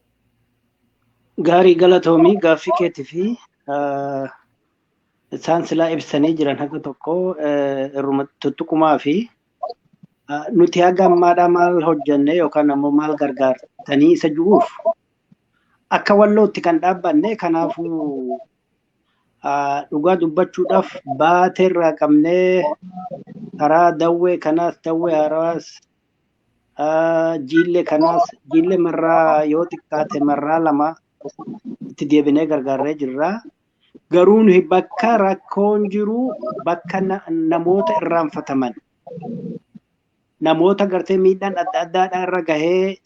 Gaarii galatoomii gaaffii keetii fi isaan silaa ibsanii jiran haga tokko irruma tuttuqumaa fi nuti haga ammaadhaa maal hojjenne yookaan ammoo maal gargaartanii isa jiruuf akka wallootti kan dhaabbanne kanaafuu dhugaa dubbachuudhaaf baateerraa qabnee karaa dawwee kanaas dawwee haraas jiillee kanaas jiillee marraa yoo xiqqaate marraa lama itti deebinee gargaarree jirra. Garuu nuyi bakka rakkoon jiru bakka namoota irraanfataman namoota gartee miidhaan adda addaadhaa irra gahee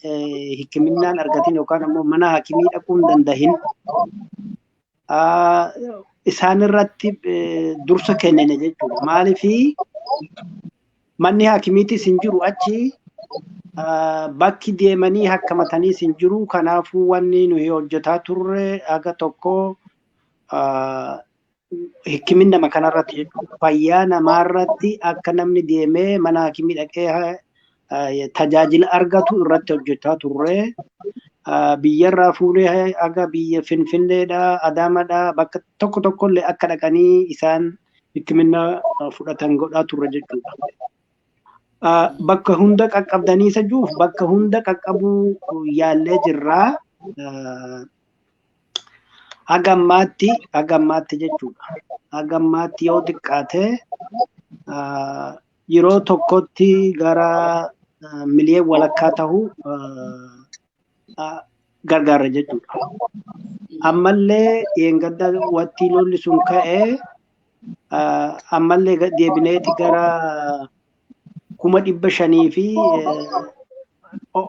hikiminaan argatin yookaan ammoo mana hakimii dhaquu hin dandahin isaan irratti dursa kennine jechuudha. Maaliif manni hakimiitis hin jiru achi bakki deemanii hakkamataniis hin jiru. Kanaafuu wanni nuyi hojjetaa turre haga tokko hikimin nama kanarratti jechuudha. Fayyaa namaarratti akka namni deemee mana hakimii dhaqee tajaajila argatu irratti hojjetaa turre. Biyyarraa fuudhee aga biyya Finfinneedhaa, Adaamaadhaa bakka tokko tokkollee akka dhaqanii isaan hikimina fudhatan godhaa turre jechuudha. Bakka hunda qaqqabdanii isa juuf bakka hunda qaqqabuu yaallee jirraa. Hagammaatti jechuudha. Hagammaatti yoo xiqqaate yeroo tokkotti gara miliyoona walakkaa ta'u gargaara jechuudha. Ammallee yeengadda watti lolli sun ka'ee ammallee deebineeti gara 500,000 fi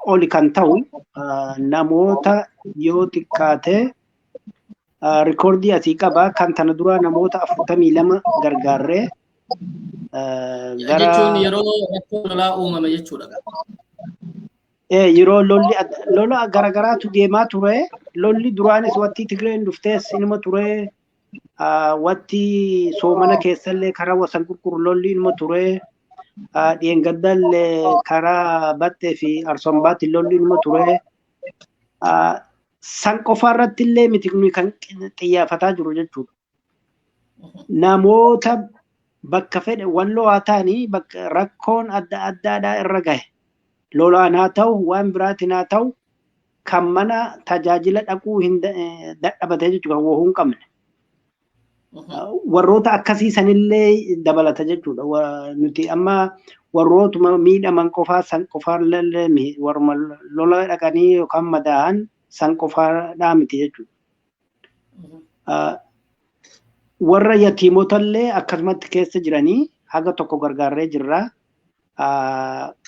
oli kan ta'u namoota yoo xiqqaate rikoordii asii qaba kan tana dura namoota 42 gargaarree jechuun yeroo rakkoon lolaa uumame jechuudha. Yeroo lola garagaraatu deemaa ture. Lolli duraanis watti Tigreen dhuftees inuma ture. Watti soomana keessallee karaa wasan gurguru lolli inuma ture. Dheengaddallee karaa battee fi arsombaatti lolli inuma ture. San qofa irratti illee miti kan xiyyeeffataa jiru jechuudha. Namoota bakka fedhe walloo haa ta'anii bakka rakkoon adda addaadhaa irra gahe. Lolaan haa ta'u waan biraatiin haa ta'u kan mana tajaajila dhaquu hin dadhabate jechuudha. Woo hin qabne. Warroota akkasii sanillee dabalata jechuudha. Nuti amma warrootuma miidhaman qofaa san qofaa warma lola dhaqanii yookaan madaa'an san qofaadhaa miti jechuudha. Warra yatiimotallee akkasumatti keessa jiranii haga tokko gargaarree jirra.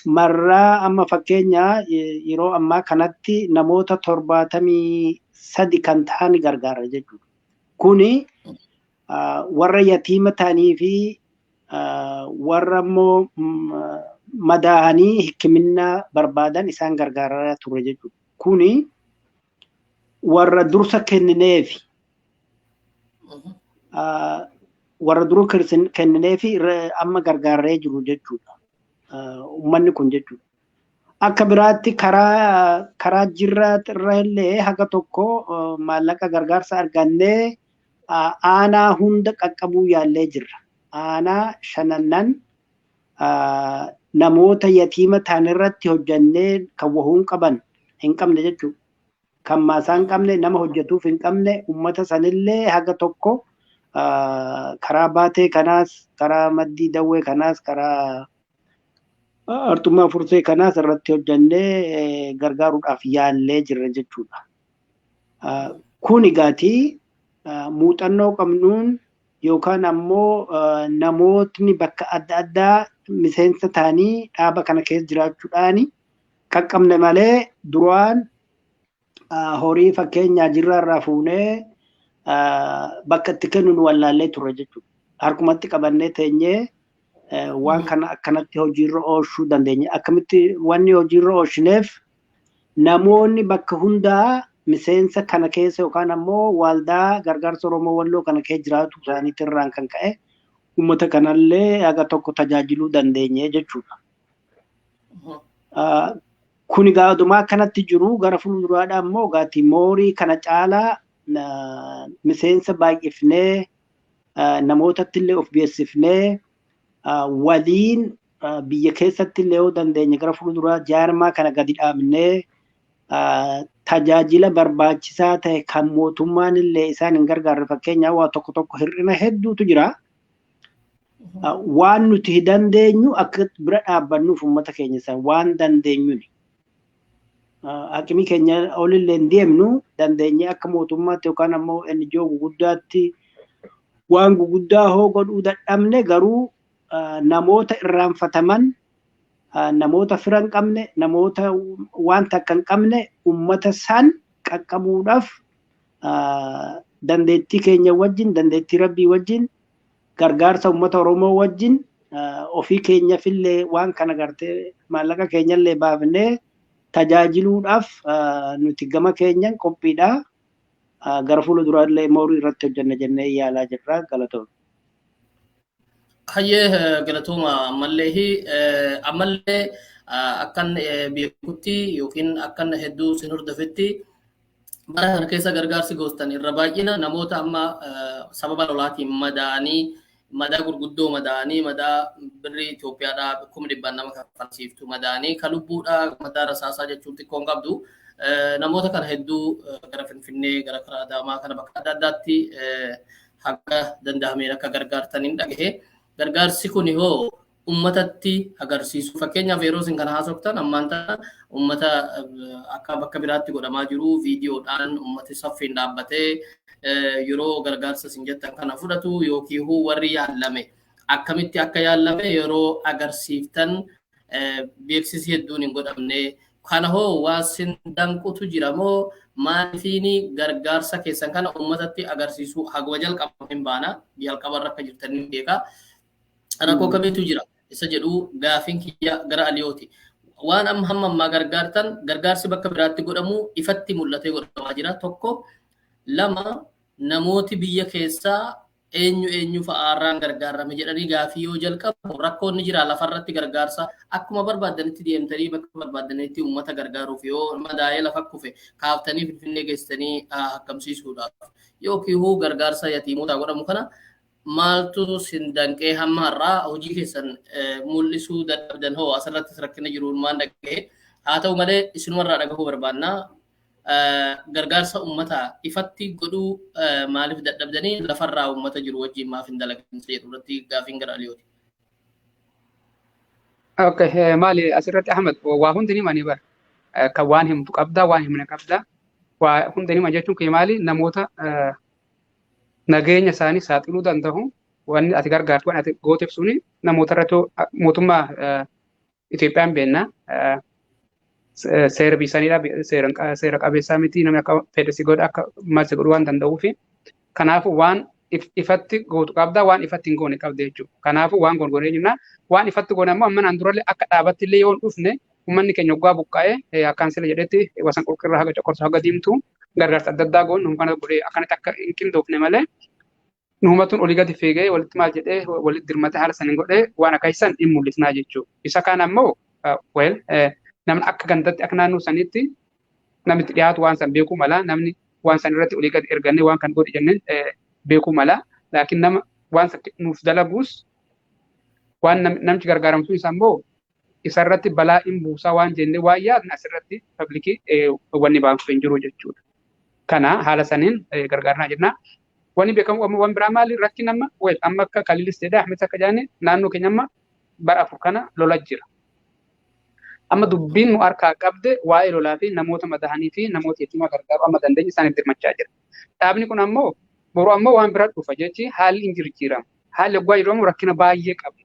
Marraa amma fakkeenya yeroo ammaa kanatti namoota 73 kan ta'an gargaara jechuudha. Kuni warra yatiima ta'anii fi warra immoo madaa'anii hikimina barbaadan isaan gargaaraa ture jechuudha. Kuni warra dursa kennineefi warra dura kennineefi amma gargaaree jiru jechuudha. Uummanni kun jechuudha. Akka biraatti karaa jirra illee haga tokko maallaqa gargaarsa argannee aanaa hunda qaqqabuu yaallee jirra. Aanaa shanannan namoota yatiima ta'an irratti hojjannee kan wahuun qaban hin qabne jechuudha. Kan maasaa hin qabne nama hojjetuuf hin qabne uummata sanillee haga tokko karaa baatee kanaas karaa maddii dawwee kanaas karaa artummaa fursee kanaas irratti hojjannee gargaaruudhaaf yaallee jirra jechuudha. Kun egaatii muuxannoo qabnuun yookaan ammoo namootni bakka adda addaa miseensa ta'anii dhaaba kana keessa jiraachuudhaan qaqqabne malee duraan horii fakkeenyaa jirraarraa fuunee bakka itti kennuun wallaallee turre jechuudha. Harkumatti qabannee teenyee waan kana akkanatti hojiirra oolchuu dandeenya. Akkamitti wanni hojiirra oolchineef namoonni bakka hundaa miseensa kana keessa yookaan ammoo waldaa gargaarsa Oromoo Walloo kana keessa jiraatu isaaniitirraan kan ka'e uummata kanallee haga tokko tajaajiluu dandeenye jechuudha. Kun egaa adumaa akkanatti jiru gara fuulduraadhaan immoo gaatii moorii kana caalaa miseensa baay'ifnee namootatti illee of beeksifnee waliin biyya keessatti illee yoo dandeenye gara fuulduraa jaarmaa kana gadi dhaabnee tajaajila barbaachisaa ta'e kan mootummaan illee isaan hin gargaarre fakkeenyaaf waa tokko tokko hir'ina hedduutu jira. Waan nuti dandeenyu akka bira dhaabbannuuf uummata keenya isaan waan dandeenyuni. Haqimii keenya olillee hin deemnu dandeenye akka mootummaatti yookaan ammoo NGO guguddaatti waan guguddaa hoo godhuu dadhabne garuu namoota irraanfataman namoota fira hin qabne namoota waan takka hin qabne uummata san qaqqabuudhaaf dandeettii keenya wajjin dandeettii rabbii wajjin gargaarsa uummata Oromoo wajjin ofii keenyafillee waan kana gartee maallaqa keenyallee baafnee tajaajiluudhaaf nuti gama keenyan qophiidha. Gara fuulduraallee moorii irratti hojjenna jennee yaalaa jirra. Galatooma. Hayyee galatooma ammallee akkan beekutti yookiin akkan hedduu sin hordofetti bara kana keessa gargaarsi goostan irra baay'ina namoota amma sababa lolaatiin madaa gurguddoo madaanii madaa birrii Itoophiyaadhaa 100,000 nama kaffalchiiftu madaanii kan lubbuudhaa madaa rasaasaa jechuun xiqqoon qabdu namoota kana hedduu gara Finfinnee gara karaa Adaamaa kana bakka adda addaatti haga danda'ameen akka gargaartaniin dhagahe. Gargaarsi kun hoo uummatatti agarsiisu fakkeenyaaf yeroo isin kana haasoftan ammaan tana uummata akka bakka biraatti godhamaa jiru viidiyoodhaan uummati saffiin dhaabbatee yeroo gargaarsa isin jettan kana fudhatu yookiin warri yaallame akkamitti akka yaallame yeroo agarsiiftan beeksisi hedduun hin godhamne kana hoo waan sin danqutu jira moo maalifiini gargaarsa keessan kana uummatatti agarsiisu haguma jalqabamin baana jalqabarra akka jirtaniin beekaa. Rakkoo kamiitu jira isa jedhu gaafiin kiyya gara Aliyooti. Waan hamma ammaa gargaartan gargaarsi bakka biraatti godhamu ifatti mul'atee godhamaa jira. Tokko lama namooti biyya keessaa eenyu fa'aarraan gargaarame jedhanii gaafii yoo jalqabu rakkoonni jira lafarratti gargaarsa akkuma barbaadanitti deemtanii bakka barbaadanitti uummata gargaaruuf yoo madaa'ee lafa kufe kaaftanii Finfinnee geessanii hakkamsiisuudhaaf yookiin gargaarsa yatiimotaa godhamu kana maaltu sin danqee hamma har'aa hojii keessan mul'isuu dadhabdan hoo asirratti rakkina jiruun maan dhaga'e haa ta'u malee isinumarraa dhagahuu barbaannaa gargaarsa uummataa ifatti godhuu maaliif dadhabdanii lafarraa uummata jiru wajjin maaf hin dalaginsa jedhu irratti gaafiin gara Aliyooti. Okay, maali asirratti Ahmed waa hundi ni mani bar kan waan himtu qabda waan himne qabda waa hundi ni jechuun kee maali namoota nageenya isaanii saaxiluu danda'u wanni ati gargaartu waan ati gooteef suni namoota irratti mootummaa Itoophiyaan beennaa seera biyyaniidha seera qabeessaa miti namni akka fedhasi godha akka malsi godhu waan danda'uuf kanaafuu waan ifatti gootu qabda waan ifatti hin goone qabda jechuudha. Kanaafuu waan gorgoree jenna waan ifatti goone ammoo amma naan durallee akka dhaabatti illee yoo hin dhufne uummanni keenya waggaa buqqa'ee akkaan sila jedhetti wasan qulqurraa haga coqorsa haga diimtuu gargaarsa adda addaa goon kana godhee akkanatti akka hin qindoofne malee nuumatuun olii gadi fiigee walitti maal jedhee walitti dirmatee haala saniin godhee waan akka isaan hin mul'isnaa jechuudha. Isa kaan ammoo namni akka gandatti akka naannoo saniitti namitti dhiyaatu waan san beekuu mala namni waan san irratti olii gadi ergannee waan kan godhe jenneen beekuu mala laakiin nama waan san nuuf dalaguus waan namichi gargaaramtuu isaa immoo isarratti balaa hin buusaa waan jennee waan yaadne asirratti paablikii wanni baankuuf hin jiru jechuudha. Kana haala saniin gargaarnaa jenna. Wanni beekamu amma waan biraa maali rakkin amma amma akka Kaliilis jedhee Ahmed akka jaane naannoo keenya amma bara afur kana lola jira. Amma dubbiin nu harkaa qabde waa'ee lolaa fi namoota madahanii fi namoota yetiimaa gargaaru amma dandeenya isaaniif dirmachaa jira. Dhaabni kun ammoo boruu ammoo waan biraa dhufa jechi haalli hin jijjiiramu. Haalli waggaa jedhamu rakkina baay'ee qabu.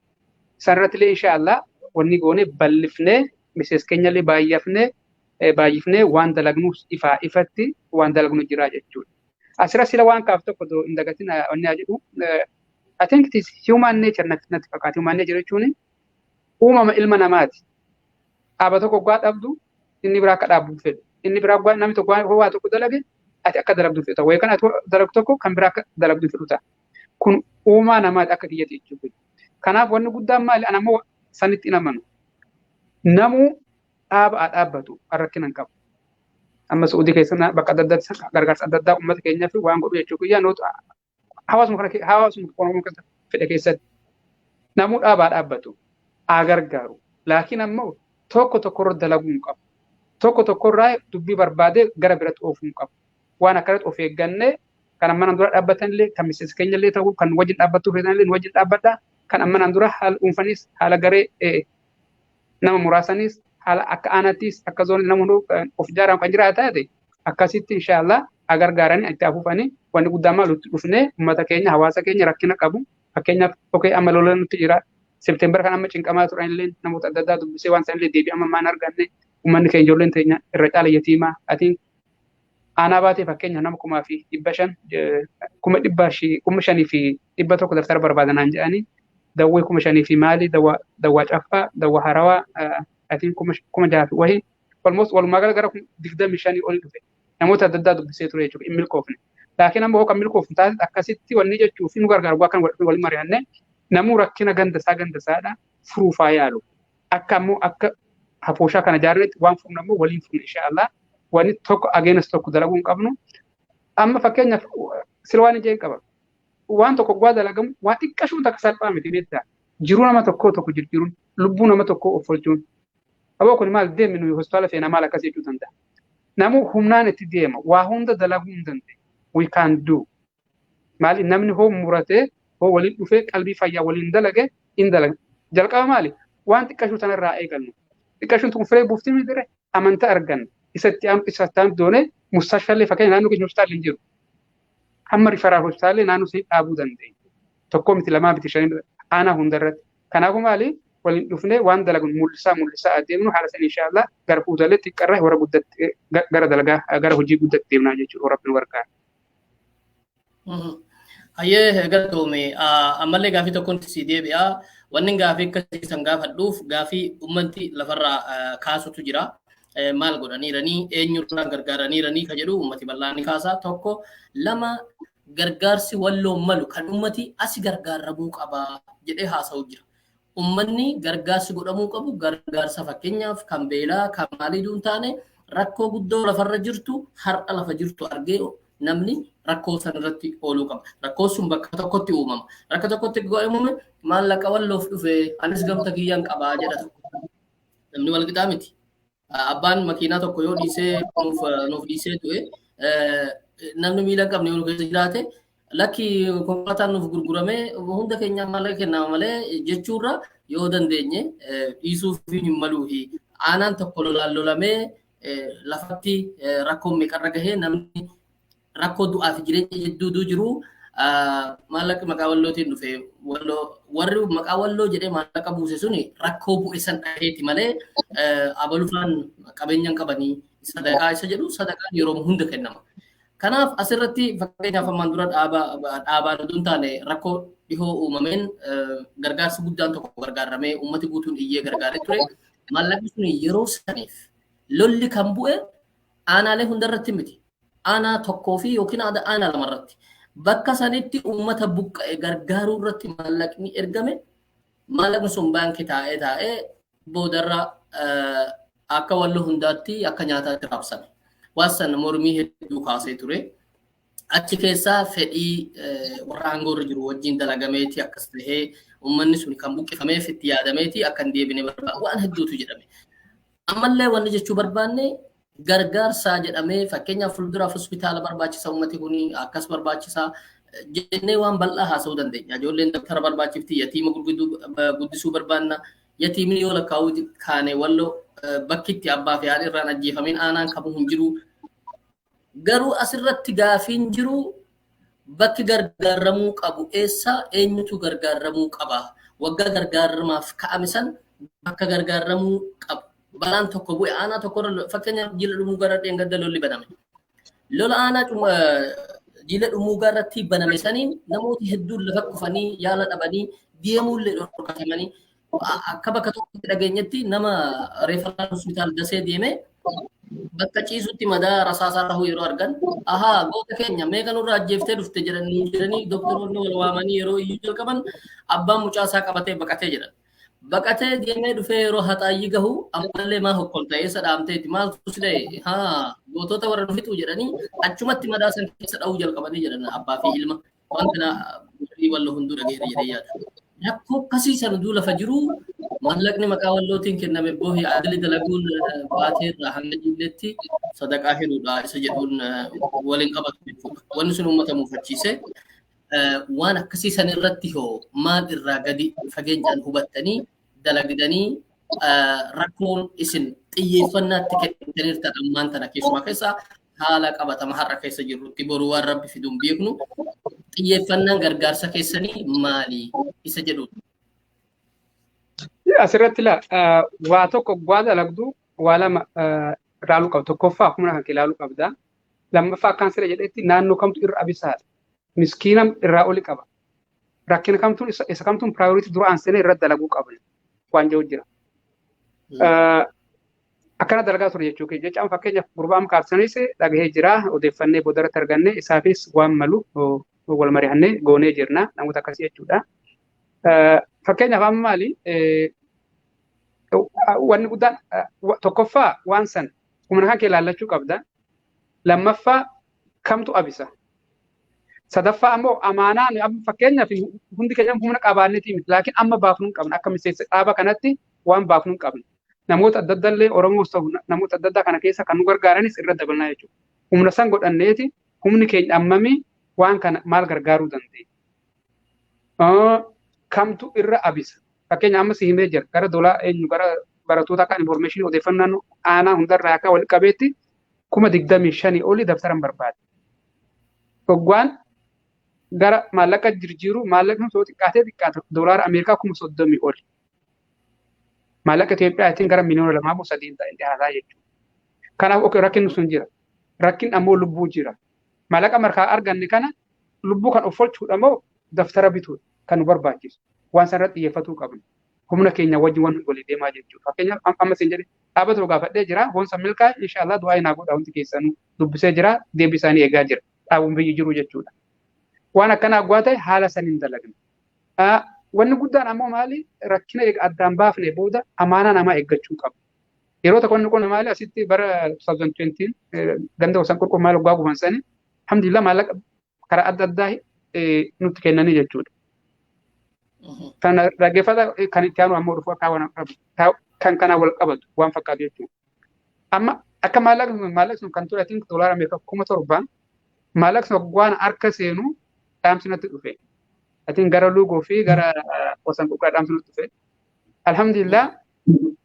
Sanirratti illee inshaallah wanni goone bal'ifnee miseensa keenyallee baay'ifnee waan dalagnuus ifatti waan dalagnu jira jechuudha. Asirra sila waan kaaf tokko hin dagatin wanni haa jedhu I think it is human nature natti fakkaata. Human nature jechuun uumama ilma namaati. Dhaaba tokko gwaa dhabdu inni biraa akka dhaabuu fedhu. Inni biraa gwaa namni tokko waa tokko dalage ati akka dalagdu fedha. Wayi kan ati dalagdu tokko kan biraa akka dalagdu fedhu ta'a. Kun uumaa namaati akka kiyyate jechuudha. Kanaaf wanni guddaan maali? Ana ammoo sanitti hin amanu. Namuu dhaaba dhaabbatu rakkina hin qabu. Amma Saudi keessa bakka adda addaa gargaarsa adda addaa uummata keenyaaf waan godhu jechuudha. Guyyaa noota hawaasuma Oromoo fedhe keessatti namuu dhaabaa dhaabbatu gargaaru. Laakiin ammoo tokko tokkorra dalaguu hin qabu. Tokko tokkorraa dubbii barbaadee gara biratti oofuu hin qabu. Waan akkanatti of eeggannee kan ammanaan dura dhaabbatanillee kan miseensa keenyallee ta'uu kan wajjin dhaabbattuu feetanillee wajjin dhaabbadhaa. Kan ammanaan dura haala dhuunfanis haala garee nama muraasanis haala akka aanattis akka zoonii nama of ijaaramu kan jiraatu taate akkasitti inshaallah gargaaranii itti afuufanii wanni guddaan maal dhufnee uummata keenya hawaasa keenya rakkina qabu fakkeenyaaf amma lola nutti jira September kan amma cinqamaa turanillee namoota adda addaa dubbisee waan sanillee deebii amma maan arganne uummanni keenya ijoolleen teenya irra caala yatiimaa atiin aanaa baatee fakkeenya nama 5,500 tokko daftara barbaadanaan jedhanii dawwee 5,000 maali dawwaa caffaa dawwaa harawaa atiin 6,000 wahii almost walumaa gara 25 ol dhufe namoota adda addaa dubbisee ture jechuudha hin milkoofne. Laakiin ammoo kan milkoofne taate akkasitti wanni jechuuf nu gargaaru kan wal mari'anne namuu rakkina gandasaadha furuufaa yaalu. Akka ammoo akka hafooshaa kana jaarretti waan furuun ammoo waliin furuun inshaallah wanni tokko ageenas tokko dalaguu hin qabnu. Amma fakkeenyaaf sila waan ijeen qaba. Waan tokko gwaa dalagamu waa xiqqashuu takka salphaa miti beektaa. Jiruu nama tokkoo tokko jijjiiruun lubbuu nama tokkoo of oolchuun. Aboo kun maal deemnu nuyi hospitaala feenaa maal akkasii jechuu danda'a. Namuu humnaan itti deema waa hunda dalaguu hin dandeenye. We can do. Maali namni hoo muratee hoo waliin dhufee qalbii fayyaa waliin dalage hin dalaga. Jalqaba maali waan xiqqashuu sanarraa eegalnu. Xiqqashuun tun firee buuftii midire amantaa arganna. Isatti doonee mustashfallee fakkeenya naannoo keenya hospitaalli hin jiru. Hamma rifaraa hospitaallee naannoo isii dhaabuu dandeenya. Tokkoo miti lamaa miti shanii aanaa hundarratti. Kanaafuu maali waliin dhufnee waan dalagu mul'isaa adeemnu haala sana inshaallah gara fuulduree xiqqarraa warra guddatti gara dalagaa gara hojii guddatti deemnaa jechuudha rabbi nu gargaara. Hayyee galtoome ammallee gaafii tokkoon si deebi'a. Wanni gaafii akkasii san gaafadhuuf gaafii uummanni lafarraa kaasutu jira. Maal godhaniiranii eenyurraa gargaaraniiranii ka jedhu uummati bal'aan ni kaasa. Tokko lama gargaarsi walloo malu kan uummati asi gargaaramuu qaba jedhee haasa'u jira. Uummanni gargaarsi godhamuu qabu gargaarsa fakkeenyaaf kan beelaa kan maalii duun taane rakkoo guddoo lafarra jirtu har'a lafa jirtu argee namni rakkoo san irratti ooluu qaba. Rakkoo sun bakka tokkotti uumama. Bakka tokkotti uumame maallaqa walloof dhufe anis gamta kiyyaan qabaa jedha tokko. Namni wal qixaa miti. Abbaan makiinaa tokko yoo dhiisee nuuf dhiisee tu'e namni miila qabne yoo keessa jiraate lakki konkolaataan nuuf gurguramee hunda keenyaa maallaqa kennama malee jechuurra yoo dandeenye dhiisuuf hin maluufi aanaan tokko lolamee lafatti rakkoon meeqarra gahee namni rakkoo du'aa fi jireenya jidduu jiru maallaqa maqaa wallootiin dhufe warri maqaa walloo jedhee maallaqa buuse suni rakkoo bu'e san dhaheeti malee abalufaan qabeenyaan qabanii sadaqaa isa jedhu sadaqaan yeroo hunda kennama. Kanaaf asirratti fakkeenyaaf ammaan dura dhaabaan utuu hin taane rakkoo dhihoo uumameen gargaarsi guddaan tokko gargaaramee uummati guutuun iyyee gargaaree ture. Maallaqni sun yeroo saniif lolli kan bu'e aanaalee hundarratti miti. Aanaa tokkoo fi yookiin aanaa lamarratti. Bakka sanitti uummata buqqa'e gargaaruu irratti maallaqni ergame. Maallaqni sun baankii taa'ee boodarra akka walloo hundaatti akka nyaataatti raabsame. Waan sana mormii hedduu kaasee ture. Achi keessaa fedhii warra aangoorra jiru wajjin dalagameeti akkas tahee uummanni sun kan buqqifameef itti yaadameeti akka hin deebine barbaada. Waan hedduutu jedhame. Ammallee wanni jechuu barbaanne gargaarsaa jedhamee fakkeenyaaf fuulduraaf hospitaala barbaachisa uummati kun akkas barbaachisaa jennee waan bal'aa haasa'uu dandeenya. Ijoolleen daktara barbaachifti yatiima guddisuu barbaanna. Yatiimni yoo lakkaa'uu kaane walloo bakki itti abbaa fi haadha irraan ajjeefamiin aanaan qabu hin jiru. Garuu asirratti gaafiin jiru bakki gargaaramuu qabu eessa eenyutu gargaaramuu qaba. Waggaa gargaaramaaf ka'ame san bakka gargaaramuu qabu. Balaan tokko bu'e aanaa tokkorra fakkeenyaaf jila dhumuu gara dheengadda lolli baname. Lola aanaa jila dhumuu garratti baname saniin namooti hedduun lafa kufanii yaala dhabanii deemuullee dhorkatamanii akka bakka tokkotti dhageenyetti nama reefaraal hospitaal dasee deeme bakka ciisutti madaa rasaasaa rahuu yeroo argan ahaa goota keenya meeqa nurraa ajjeeftee dhufte jedhanii doktoroonni wal waamanii yeroo iyyuu jalqaban abbaan mucaasaa qabatee baqatee jedhan. Baqatee deemee dhufee yeroo haxaayyii gahu ammallee maa hokkolta eessa dhaamteeti maaltu si ta'e haa gootota warra dhufitu jedhanii achumatti madaa san keessa dha'uu jalqabanii jedhan abbaa fi ilma waan kana walloo hunduu dhageera jedhee yaada. Rakkoo akkasii sana duu lafa jiru maallaqni maqaa wallootiin kenname boohi adli dalaguun baatee irraa hanga jilleetti sadaqaa hiruudha isa jedhuun waliin qabatu jechuudha. Wanni sun uummata muufachiise waan akkasii san irratti hoo maal irraa gadi fageenyaan hubattanii dalagdanii rakkoon isin xiyyeeffannaatti kennitaniirtan ammaan tana keessumaa keessaa haala qabatama har'a keessa jirrutti boruu waan rabbi fiduun beeknu xiyyeeffannaan gargaarsa keessanii maali isa jedhuudha. Asirratti waa tokko waa dalagdu waa lama ilaaluu qabdu. Tokkoffaa humna kan ilaaluu qabda. Lammaffaa akkaan siree jedhetti naannoo kamtu irra abisaadha. Miskiina irraa oli qaba. Rakkina kamtuun isa kamtuun piraayoritii dura aansanii irra dalaguu qaban waan jiru jira. Akkana dalagaa ture jechuu keenya jechaan fakkeenyaaf gurbaan kaarsanis dhagahee jira odeeffannee boodarratti arganne isaafis waan malu wal mari'annee goonee jirna namoota akkasii jechuudha. Fakkeenyaaf amma maali wanni guddaan tokkoffaa waan san humna kan kee ilaallachuu qabda. Lammaffaa kamtu abisa. Sadaffaa ammoo amaanaan amma fakkeenyaaf hundi keenya humna qabaanneeti miti laakiin amma baafnuu hin qabna akka miseensa dhaaba kanatti waan baafnuu hin qabna. Namoota adda addaallee Oromoos ta'u namoota adda addaa kana keessa kan nu gargaaranis irra dabalnaa jechuudha. Humna san godhanneeti humni keenya ammamii waan kana maal gargaaruu dandeenya. Kamtu irra abisa. Fakkeenya amma si himee jira gara dolaa eenyu gara barattoota akka information odeeffannaan aanaa hundarraa akka wal qabeetti 25,000 oli dabtaran barbaade. Hoggaan gara maallaqa jirjiiru maallaqni soo xiqqaate dolaara Ameerikaa 30,000 oli. Maallaqa Itoophiyaa ittiin gara miliyoona 2.3 ta'e dhiyaataa jechuudha. Kanaaf rakkinni sun jira. Rakkin ammoo lubbuu jira. Maallaqa markaa arganne kana lubbuu kan of oolchuudha moo daftara bituudha kan nu barbaachisu. Waan sanarratti xiyyeeffatuu qabna. Humna keenya wajjin waan walii deemaa jechuudha. Fakkeenyaaf amma siin jedhe dhaabata nu gaafadhee jira. Boonsa milkaa inshaallah du'aa inaa godha hundi keessanuu dubbisee jira. Deebii isaanii eegaa jira. Dhaabuun biyyi jiru jechuudha. Waan akkanaa agwaa ta'e haala saniin dalagna. Wanni guddaan ammoo maali rakkina addaan baafne booda amaanaa namaa eeggachuu qabu. Yeroo tokko inni kun maali asitti bara 2020 ganda wasan qurqur maal oggaa gufansanii alhamdulillah maallaqa karaa adda addaa nutti kennanii jechuudha. Kan dhaggeeffata kan itti aanu ammoo dhufu kan kana wal qabatu waan fakkaatu jechuudha. Amma akka maallaqni sun kan ture atiin dolaara Ameerikaa 7,000 maallaqni waan harka seenu dhaamsinatti dhufe. Atiin gara luugoo fi gara wasan qurqura dhaamsinatti dhufe. Alhamdulillah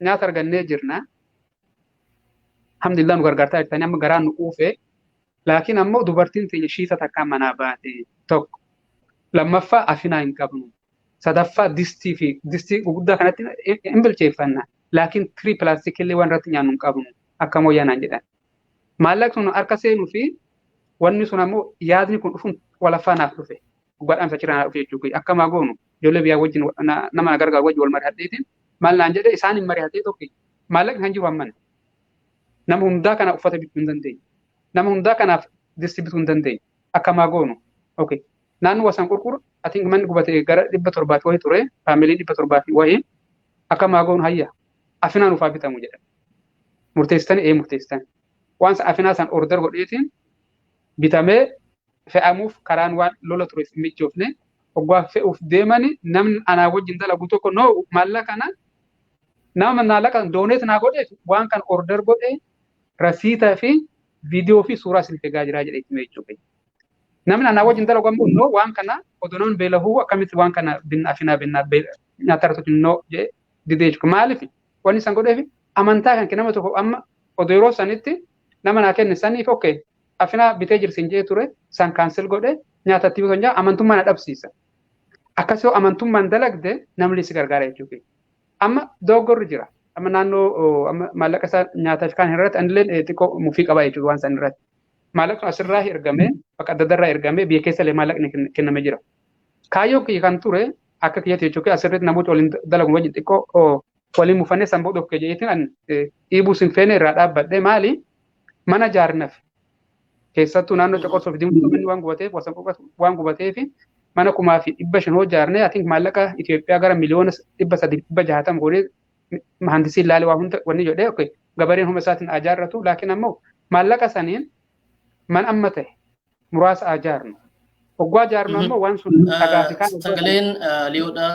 nyaata argannee jirna. Alhamdulillah nu gargaartaa jirtanii amma garaan nu quufe. Laakiin ammoo dubartiin teenya shiita takkaan manaa baate tokko. Lammaffaa afinaa hin qabnu. Sadaffaa distii guguddaa kanatti hin bilcheeffanna. Laakiin tirii pilaastikillee waan irratti nyaannu hin qabnu akka mooyyaanaan jedhan. Maallaqni sun harka seenuu fi wanni sun ammoo yaadni kun dhufuun walaffaanaaf dhufe guddaadhaan sachiraan dhufe jechuudha akkamaa goonu ijoollee biyyaa wajjin nama gargaaru wajjin wal mari'adheetiin maal naan jedhee isaan hin mari'atee tokko maallaqni kan jiru amman nama hundaa kana uffata bituu hin dandeenye nama hundaa kanaaf dirsi bituu hin dandeenye akkamaa goonu okay naannoo wasan qurquru atiin manni gubatee gara 700 wayii ture faamilii 700 wayii akkamaa goonu hayya afinaan ufaa bitamu jedha murteessitanii murteessitan waan afinaa san order godheetiin bitamee fe'amuuf karaan waan lola ture mijoofne oggaa fe'uuf deemani namni anaa wajjin dalagu tokko no maallaqa kana nama maallaqa dooneet naa godheef waan kan order godhee rasiitaa fi viidiyoo fi suuraa silfee gaajiraa jedhee itti meechuuf namni anaa wajjin dalagu ammoo no waan kana odonoon beelahuu akkamitti waan kana afinaa nyaataratu no jedhee didee jechuudha maaliif wanni san godheef amantaa kan nama tokko amma odoo yeroo sanitti nama naa kenne saniif okay afinaa bitee jirsin jee ture san kaansel godhe nyaatatti bitoo njaa amantummaa na dhabsiisa akkasoo amantummaan dalagde namni si gargaara jechuudha amma dogoggorri jira amma naannoo maallaqa isaa nyaataaf kan irratti anillee xiqqoo mufii qaba jechuudha waan san irratti maallaqni asirraa ergamee bakka adda addaa ergamee biyya keessa illee maallaqni kennamee jira kaayyoo kiyya kan ture akka kiyyatti jechuudha asirratti namoota waliin dalagu wajjin xiqqoo waliin mufannee sanboo dhokke jeetiin dhiibuu sin feene irraa dhaabbadhe maali mana jaarnaf keessattuu naannoo coqorsuuf diimtuu waan gubateef waan gubateef mana 500 jaarnee atiin maallaqa Itoophiyaa gara miliyoona 360 godhee mahandisiin laalee waa hunda wanni jedhee okay gabareen huma isaatiin ajaarratu laakiin ammoo maallaqa saniin man amma ta'e muraasa ajaarnu oggaa jaarnu ammoo waan sun dhagaati kan sagaleen liyoodha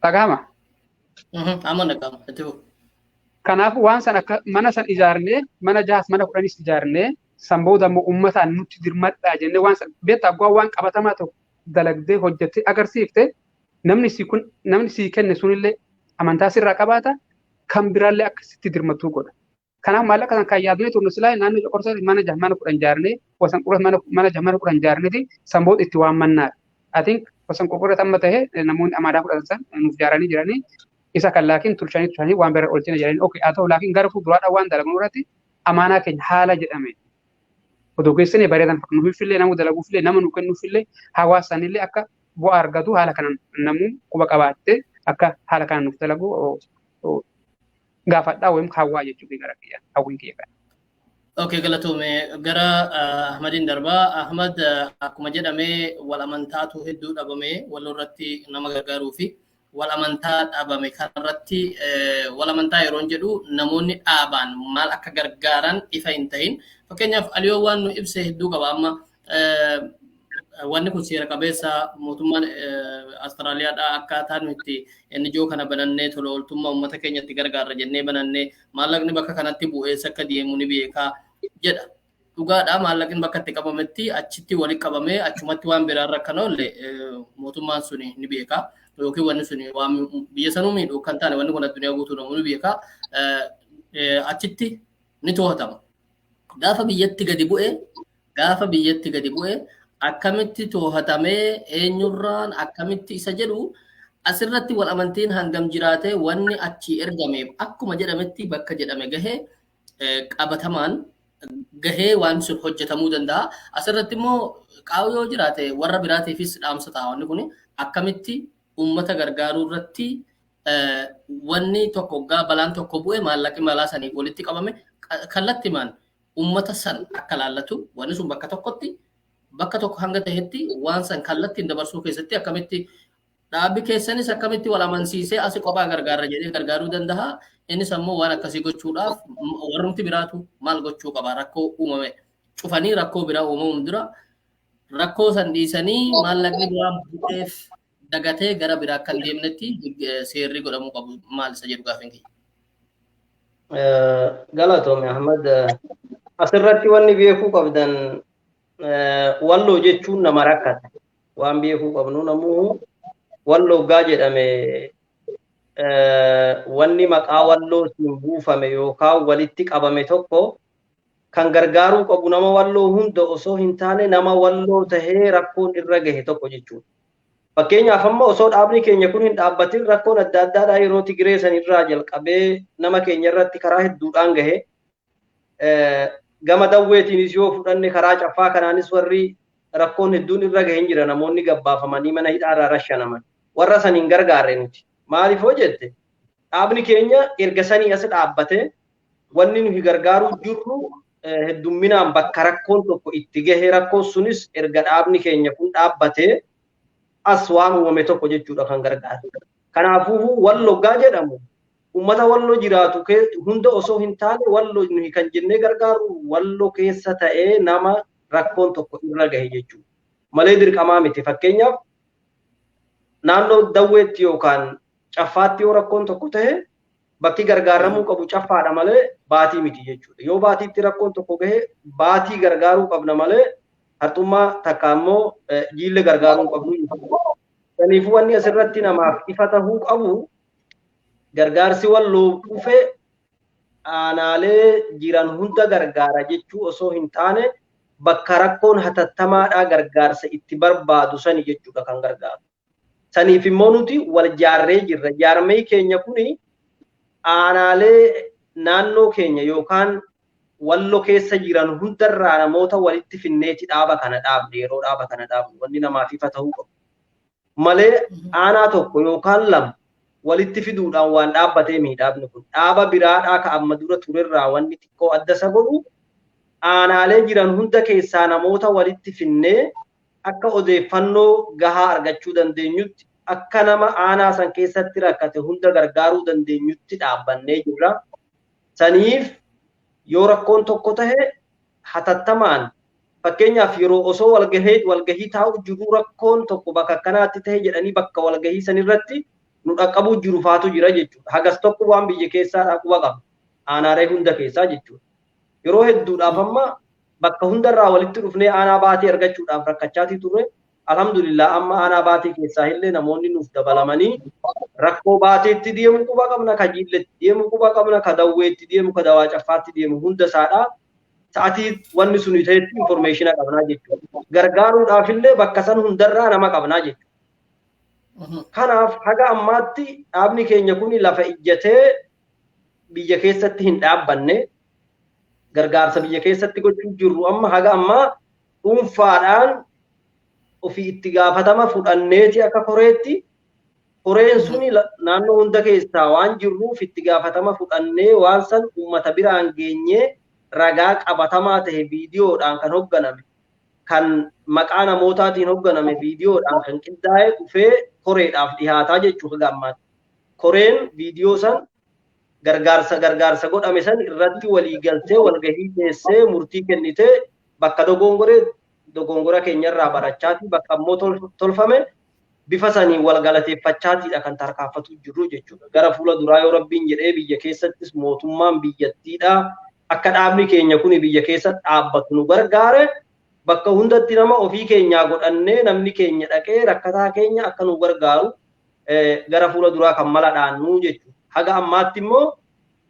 dhagahama amma dhagahama itti kanaaf waan san akka mana san ijaarnee mana jaas mana 10 ijaarnee san booda ammoo uummataan nutti dirmadhaa jennee waan san beektaa aggaa waan qabatamaa tokko dalagdee hojjettee agarsiifte namni sii kenne sunillee amantaa sirraa qabaata kan biraallee akkasitti dirmatuu godha. Kanaaf maallaqa san kan yaadnee turnu silaa naannoo coqorsaa mana 10 ijaarnee wasan qurxummii mana 10 ijaarneeti san booda itti waan mannaa. I think wasan qurxummii amma ta'e namoonni amaadaa fudhatan san nuuf ijaaranii jiranii isa kan laakiin tulchanii waan bira olchina jedhanii okay haa ta'u laakiin gara fuulduraadhaan waan dalagnuu irratti amaanaa keenya haala jedhame odoo keessanii bareedan nuufillee nama dalaguufillee nama nu kennuufillee hawaasanillee akka bu'aa argatu haala kanaan namuu quba qabaatte akka haala kanaan nuuf dalagu gaafadhaa wayim hawaa jechuudha gara kiyya hawwiin kiyya kana. Okay galatoome gara Ahmadiin darbaa Ahmad akkuma jedhamee wal amantaatu hedduu dhabame walirratti nama gargaaruu fi wal amantaa dhabame kanarratti wal amantaa yeroo jedhu namoonni dhaabaan maal akka gargaaran ifa hin ta'in fakkeenyaaf aliyoo waan nu ibse hedduu qaba amma wanni kun seera qabeessa mootummaan Austraaliyaadhaa akkaataa nuti NGO kana banannee tola ooltummaa uummata keenyatti gargaarra jennee banannee maallaqni bakka kanatti bu'ee akka deemu ni beekaa jedha dhugaadhaa maallaqni bakka itti qabametti achitti walitti qabamee achumatti waan biraan rakkana olle mootummaan suni ni beekaa yookiin wanni suni waan biyya sanuu miidhuu kan taane wanni kun addunyaa guutuu namu ni beekaa achitti ni to'atama gaafa biyyatti gadi bu'e akkamitti to'atamee eenyurraan akkamitti isa jedhu asirratti wal amantiin hangam jiraate wanni achi ergame akkuma jedhametti bakka jedhame gahee qabatamaan gahee waan sun hojjetamuu danda'a asirratti immoo qaawwoo jiraate warra biraatiifis dhaamsa ta'a wanni kun akkamitti uummata gargaaruu irratti wanni tokko gaa balaan tokko bu'e maallaqi malaa sanii walitti qabame kallattimaan uummata san akka laallatu wanni sun bakka tokko hanga ta'etti waan san kallattiin dabarsuu keessatti akkamitti dhaabbi keessanis akkamitti wal amansiisee asi kophaa gargaarra jedhee gargaaruu danda'a innis ammoo waan akkasii gochuudhaaf warrumti biraatu maal gochuu qaba rakkoo uumame cufanii rakkoo biraa uumamuun dura rakkoo san dhiisanii maallaqni biraan bu'eef dagatee gara biraa akka hin deemnetti seerri godhamuu qabu maal isa jedhu gaafin kiyya. Galatoome Ahmad asirratti wanni beekuu qabdan walloo jechuun nama rakkata waan beekuu qabnu namuu walloo gaa jedhame wanni maqaa wallootiin buufame yookaan walitti qabame tokko kan gargaaruu qabu nama walloo hunda osoo hin taane nama walloo tahee rakkoon irra gahe tokko jechuudha. Fakkeenyaaf amma osoo dhaabni keenya kun hin dhaabbatin rakkoon adda addaadhaa yeroo Tigiree san irraa jalqabee nama keenya irratti karaa hedduudhaan gahe gama dawweetiinis yoo fudhanne karaa caffaa kanaanis warri rakkoon hedduun irra gaheen jira namoonni gabbaafamanii mana hidhaarraa rashanaman warra saniin gargaarre nuti maaliif hoo jette dhaabni keenya erga sanii as dhaabbate wanni nuyi gargaaruu jirru heddumminaan bakka rakkoon tokko itti gahee rakkoon sunis erga dhaabni keenya kun dhaabbate as waan uumame tokko jechuudha kan gargaaru. Kanaafuu walloggaa jedhamu ummata walloo jiraatu hunda osoo hin taane walloo nuyi kan jennee gargaaru walloo keessa ta'ee nama rakkoon tokko irra gahe jechuudha. Malee dirqamaa miti fakkeenyaaf naannoo dawweetti yookaan caffaatti yoo rakkoon tokko ta'e bakki gargaaramuu qabu caffaadha malee baatii miti jechuudha. Yoo baatiitti rakkoon tokko gahe baatii gargaaruu qabna malee hartummaa takka ammoo jiille gargaaruu qabnu. Kanaafuu wanni asirratti namaaf ifa tahuu qabu gargaarsi walloo dhufe aanaalee jiran hunda gargaara jechuu osoo hin taane bakka rakkoon hatattamaadhaa gargaarsa itti barbaadu sani jechuudha kan gargaaru. Saniif immoo nuti wal jaarree jirra. Jaarmee keenya kuni aanaalee naannoo keenya yookaan walloo keessa jiran hundarraa namoota walitti finneeti dhaaba kana dhaabne yeroo dhaaba kana dhaabne wanni namaaf ifa tahuu qabu. Malee aanaa tokko yookaan lama walitti fiduudhaan waan dhaabbatee miidhaabni kun dhaaba biraadhaa ka amma dura turerraa wanni xiqqoo adda isa godhu aanaalee jiran hunda keessaa namoota walitti finnee akka odeeffannoo gahaa argachuu dandeenyutti akka nama aanaa san keessatti rakkate hunda gargaaruu dandeenyutti dhaabbannee jirra. Saniif yoo rakkoon tokko tahe hatattamaan fakkeenyaaf yeroo osoo walgahii taa'u jiru rakkoon tokko bakka akkanaatti tahe jedhanii bakka walgahii sanirratti nu dhaqqabuu jiru faatu jira jechuudha. Hagas tokko waan biyya keessaa dhaquba qaba. Aanaalee hunda keessaa jechuudha. Yeroo hedduudhaaf amma bakka hundarraa walitti dhufnee aanaa baatii argachuudhaaf rakkachaatii turre. Alhamdulillah amma aanaa baatii keessaa illee namoonni nuuf dabalamanii rakkoo baatiitti deemu quba qabna, ka jiilletti deemu quba qabna, ka dawweetti deemu, ka dawaa caffaatti deemu hunda isaadhaa sa'atii wanni suni ta'etti informeeshina qabnaa jechuudha. Gargaaruudhaaf illee bakka san hundarraa nama qabnaa jechuudha. Kanaaf haga ammaatti dhaabni keenya kun lafa ijjatee biyya keessatti hin dhaabbanne gargaarsa biyya keessatti gochuu jirru amma haga ammaa dhuunfaadhaan ofii itti gaafatama fudhanneeti akka koreetti koreen suni naannoo hunda keessaa waan jirruuf itti gaafatama fudhannee waan san uummata biraan geenyee ragaa qabatamaa ta'e viidiyoodhaan kan hoogganame kan maqaa namootaatiin hoogganame viidiyoodhaan kan qindaa'e dhufee koreedhaaf dhihaataa jechuudha gammaatti. Koreen viidiyoo san gargaarsa godhame san irratti walii galtee walgahii teessee murtii kennitee bakka dogongora keenyarraa barachaati bakka ammoo tolfame bifa saniin wal galateeffachaatiidha kan tarkaanfatu jirru jechuudha. Gara fuula duraa yoo rabbiin jedhee biyya keessattis mootummaan biyyattiidha akka dhaabni keenya kun biyya keessatti dhaabbatu nu gargaare bakka hundatti nama ofii keenyaa godhannee namni keenya dhaqee rakkataa keenya akka nu gargaaru gara fuula duraa kan mala dhaannu jechuudha. Haga ammaatti immoo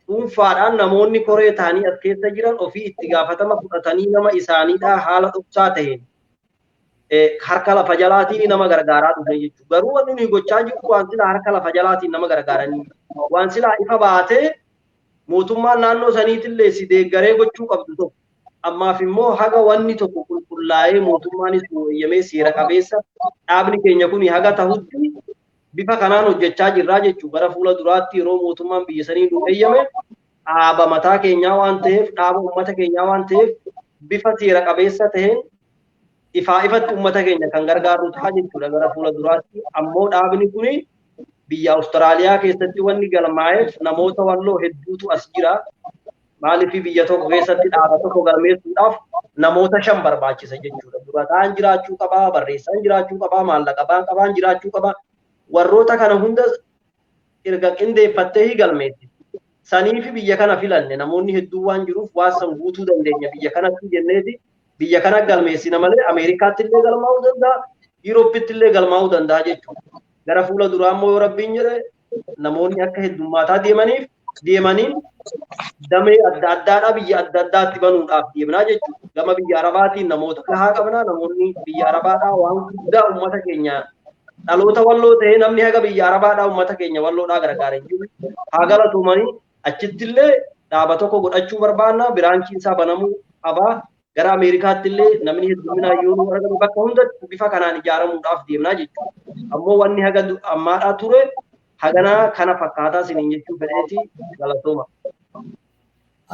dhuunfaadhaan namoonni koree ta'anii as keessa jiran ofii itti gaafatama fudhatanii nama isaaniidhaa haala dhoksaa ta'een harka lafa jalaatiin nama gargaaraa dhufe jechuudha. Garuu wanni nuyi gochaa jirru waan silaa harka lafa jalaatiin nama gargaaranii waan silaa ifa baatee mootummaan naannoo saniitillee si deeggaree gochuu qabdu tokko. Ammaaf immoo haga wanni tokko qulqullaa'ee mootummaanis eeyyamee seera qabeessa dhaabni keenya kun haga tahutti bifa kanaan hojjechaa jirraa jechuudha. Gara fuula duraatti yeroo mootummaan biyya sanii nu eeyyame dhaaba mataa keenyaa waan ta'eef dhaaba uummata keenyaa waan ta'eef bifa seera qabeessa ta'een ifatti uummata keenya kan gargaaru ta'a jechuudha. Gara fuula duraatti ammoo dhaabni kun biyya Awustiraaliyaa keessatti wanni galmaa'eef namoota walloo hedduutu as jira. Maaliif biyya tokko keessatti dhaaba tokko galmeessuudhaaf namoota 5 barbaachisa jechuudha. Durataan jiraachuu qabaa, barreessaan jiraachuu qabaa, maallaqa qabaan jiraachuu qabaa. Warroota kana hunda erga qindeeffattee galmeessi. Saniif biyya kana filanne namoonni hedduu waan jiruuf waan san guutuu dandeenya biyya kanatti jenneeti biyya kana galmeessina malee Ameerikaatti illee galmaa'uu danda'a, Yuuroopitti illee galmaa'uu danda'a jechuudha. Gara fuula duraa immoo yoo rabbiin jedhe namoonni akka heddummaataa deemaniin damee adda addaadhaa biyya adda addaatti banuudhaaf deemnaa jechuudha. Gama biyya Arabaatiin namoota gahaa qabnaa namoonni biyya Arabaadhaa waan guddaa uummata keenya dhaloota walloo ta'ee namni haga biyya Arabaadhaa uummata keenya walloodhaa gargaaree jiru haa galatumanii achittillee dhaaba tokko godhachuu barbaanna biraanchiin isaa banamuu qaba. Gara Ameerikaatti illee namni hedduminaan yoo nu argamu bakka hundatti bifa kanaan ijaaramuudhaaf deemnaa jechuudha. Ammoo wanni haga ammaadhaa ture haganaa kana fakkaataa isiniin jechuu fedheeti galatooma.